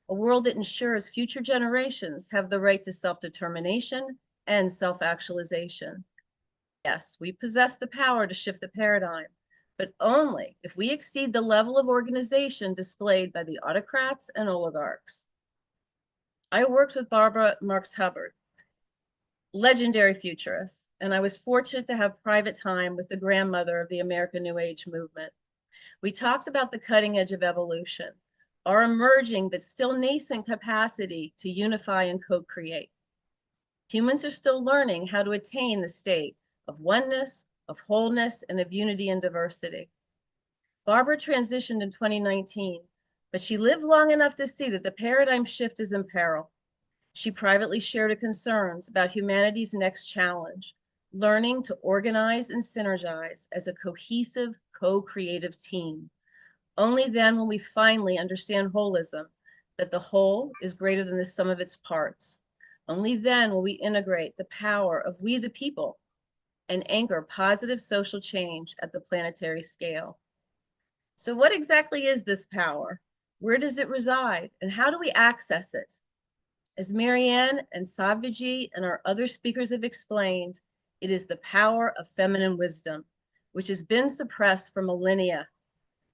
a world that ensures future generations have the right to self-determination and self-actualization. Yes, we possess the power to shift the paradigm, but only if we exceed the level of organization displayed by the autocrats and oligarchs. I worked with Barbara Marx Hubbard, legendary futurist, and I was fortunate to have private time with the grandmother of the American New Age movement. We talked about the cutting edge of evolution, our emerging but still nascent capacity to unify and co-create. Humans are still learning how to attain the state of oneness, of wholeness, and of unity and diversity. Barbara transitioned in 2019, but she lived long enough to see that the paradigm shift is in peril. She privately shared her concerns about humanity's next challenge, learning to organize and synergize as a cohesive, co-creative team. Only then will we finally understand holism, that the whole is greater than the sum of its parts. Only then will we integrate the power of we the people and anchor positive social change at the planetary scale. So what exactly is this power? Where does it reside? And how do we access it? As Marianne and Savviji and our other speakers have explained, it is the power of feminine wisdom, which has been suppressed for millennia.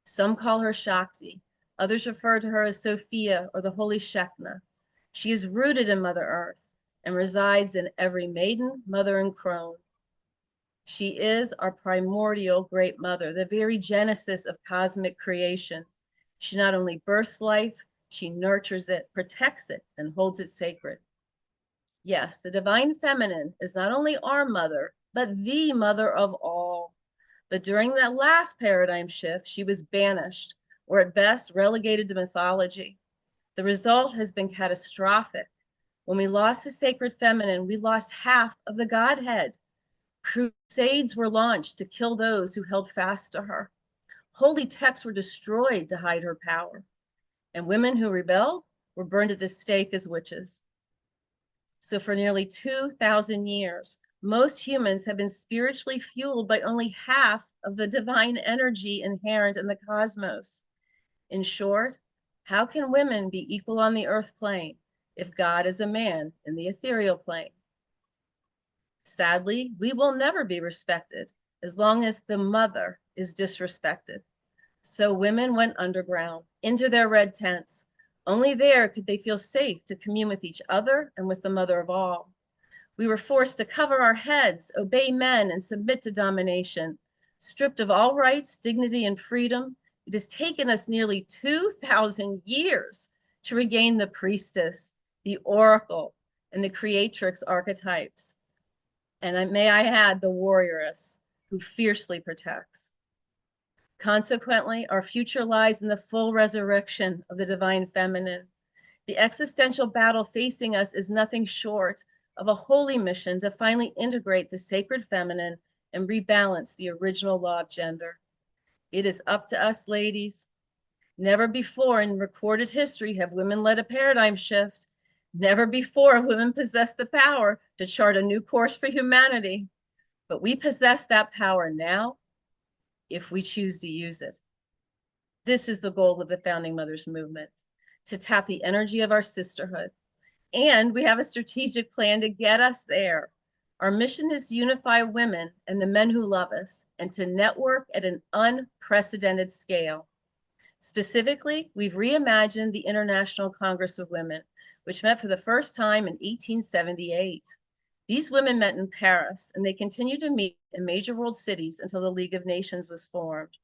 Some call her Shakti. Others refer to her as Sophia or the Holy Shekinah. She is rooted in Mother Earth and resides in every maiden, mother, and crone. She is our primordial great mother, the very genesis of cosmic creation. She not only births life, she nurtures it, protects it, and holds it sacred. Yes, the divine feminine is not only our mother, but the mother of all. But during that last paradigm shift, she was banished, or at best relegated to mythology. The result has been catastrophic. When we lost the sacred feminine, we lost half of the Godhead. Crusades were launched to kill those who held fast to her. Holy texts were destroyed to hide her power. And women who rebelled were burned at the stake as witches. So for nearly 2,000 years, most humans have been spiritually fueled by only half of the divine energy inherent in the cosmos. In short, how can women be equal on the earth plane if God is a man in the ethereal plane? Sadly, we will never be respected as long as the mother is disrespected. So women went underground, into their red tents. Only there could they feel safe to commune with each other and with the mother of all. We were forced to cover our heads, obey men, and submit to domination. Stripped of all rights, dignity, and freedom, it has taken us nearly 2,000 years to regain the priestess, the oracle, and the creatrix archetypes. And may I add, the warrioress who fiercely protects. Consequently, our future lies in the full resurrection of the divine feminine. The existential battle facing us is nothing short of a holy mission to finally integrate the sacred feminine and rebalance the original law of gender. It is up to us, ladies. Never before in recorded history have women led a paradigm shift. Never before have women possessed the power to chart a new course for humanity. But we possess that power now if we choose to use it. This is the goal of the Founding Mothers movement, to tap the energy of our sisterhood. And we have a strategic plan to get us there. Our mission is to unify women and the men who love us and to network at an unprecedented scale. Specifically, we've reimagined the International Congress of Women, which met for the first time in 1878. These women met in Paris, and they continued to meet in major world cities until the League of Nations was formed.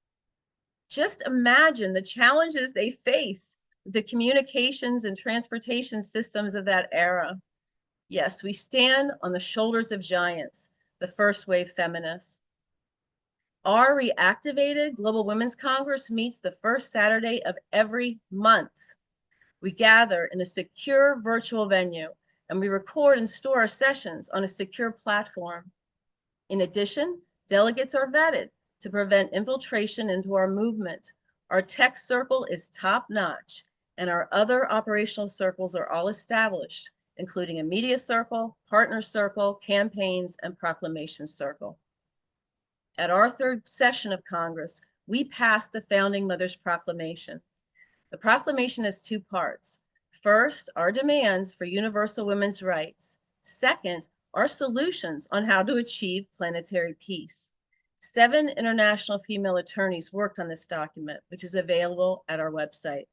Just imagine the challenges they faced with the communications and transportation systems of that era. Yes, we stand on the shoulders of giants, the first wave feminists. Our reactivated Global Women's Congress meets the first Saturday of every month. We gather in a secure virtual venue, and we record and store our sessions on a secure platform. In addition, delegates are vetted to prevent infiltration into our movement. Our tech circle is top-notch, and our other operational circles are all established, including a media circle, partner circle, campaigns, and proclamation circle. At our third session of Congress, we passed the Founding Mothers Proclamation. The proclamation has two parts. First, our demands for universal women's rights. Second, our solutions on how to achieve planetary peace. 7 international female attorneys worked on this document, which is available at our website.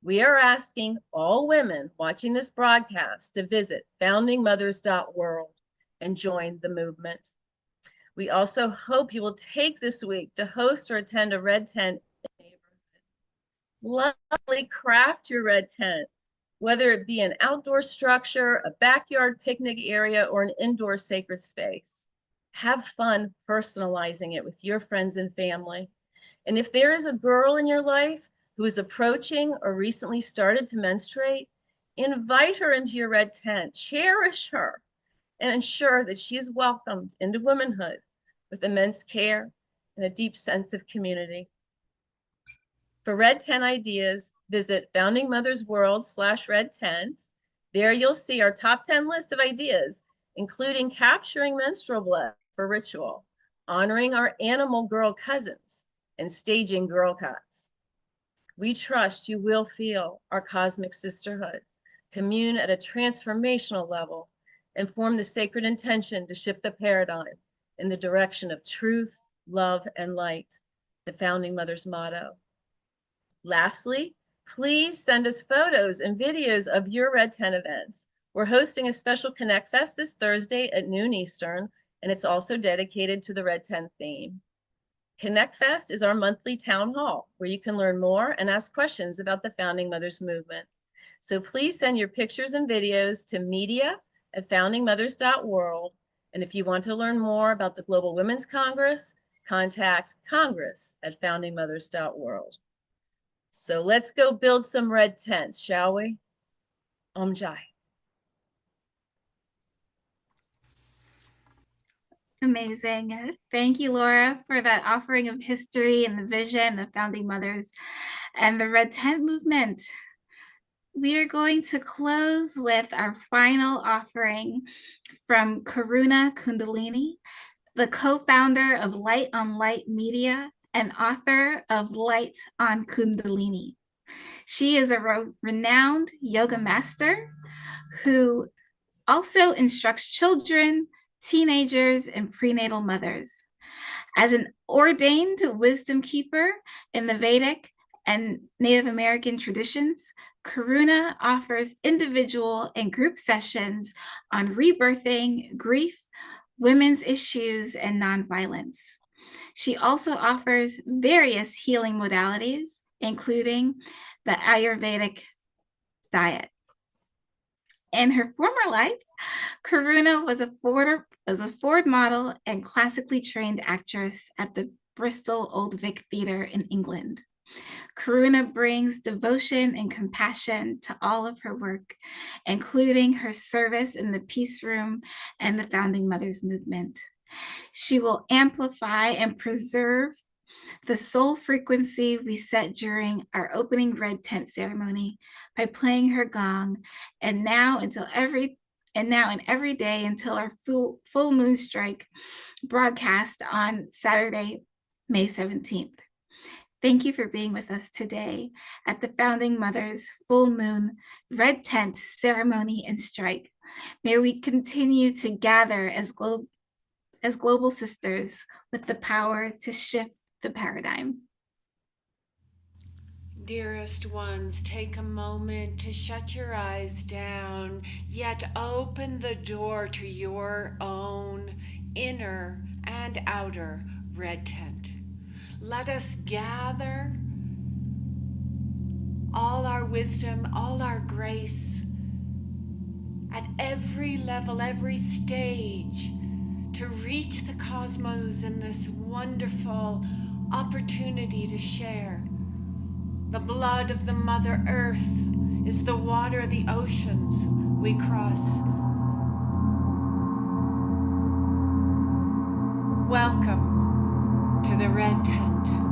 We are asking all women watching this broadcast to visit foundingmothers.world and join the movement. We also hope you will take this week to host or attend a red tent in your neighborhood. Lovely craft your red tent, whether it be an outdoor structure, a backyard picnic area, or an indoor sacred space. Have fun personalizing it with your friends and family. And if there is a girl in your life who is approaching or recently started to menstruate, invite her into your red tent, cherish her, and ensure that she is welcomed into womanhood with immense care and a deep sense of community. For Red Tent ideas, visit foundingmothersworld/red tent. There you'll see our top 10 list of ideas, including capturing menstrual blood for ritual, honoring our animal girl cousins, and staging girl cuts. We trust you will feel our cosmic sisterhood, commune at a transformational level, and form the sacred intention to shift the paradigm in the direction of truth, love, and light, the Founding Mothers motto. Lastly, please send us photos and videos of your Red Tent events. We're hosting a special Connect Fest this Thursday at noon Eastern, and it's also dedicated to the Red Tent theme. Connect Fest is our monthly town hall where you can learn more and ask questions about the Founding Mothers movement. So please send your pictures and videos to media@foundingmothers.world. And if you want to learn more about the Global Women's Congress, contact congress@foundingmothers.world. So let's go build some red tents, shall we? Om Jai. Amazing. Thank you, Laura, for that offering of history and the vision of Founding Mothers and the Red Tent movement. We are going to close with our final offering from Karuna Kundalini, the co-founder of Light on Light Media and author of Light on Kundalini. She is a renowned yoga master who also instructs children, teenagers, and prenatal mothers. As an ordained wisdom keeper in the Vedic and Native American traditions, Karuna offers individual and group sessions on rebirthing, grief, women's issues, and nonviolence. She also offers various healing modalities, including the Ayurvedic diet. In her former life, Karuna was a Ford model and classically trained actress at the Bristol Old Vic Theatre in England. Karuna brings devotion and compassion to all of her work, including her service in the Peace Room and the Founding Mothers Movement. She will amplify and preserve the soul frequency we set during our opening red tent ceremony by playing her gong, and now and every day until our full moon strike broadcast on Saturday, May 17th. Thank you for being with us today at the Founding Mothers Full Moon Red Tent Ceremony and Strike. May we continue to gather as global sisters with the power to shift the paradigm. Dearest ones, take a moment to shut your eyes down, yet open the door to your own inner and outer red tent. Let us gather all our wisdom, all our grace, at every level, every stage, to reach the cosmos in this wonderful opportunity to share. The blood of the Mother Earth is the water of the oceans we cross. Welcome to the Red Tent.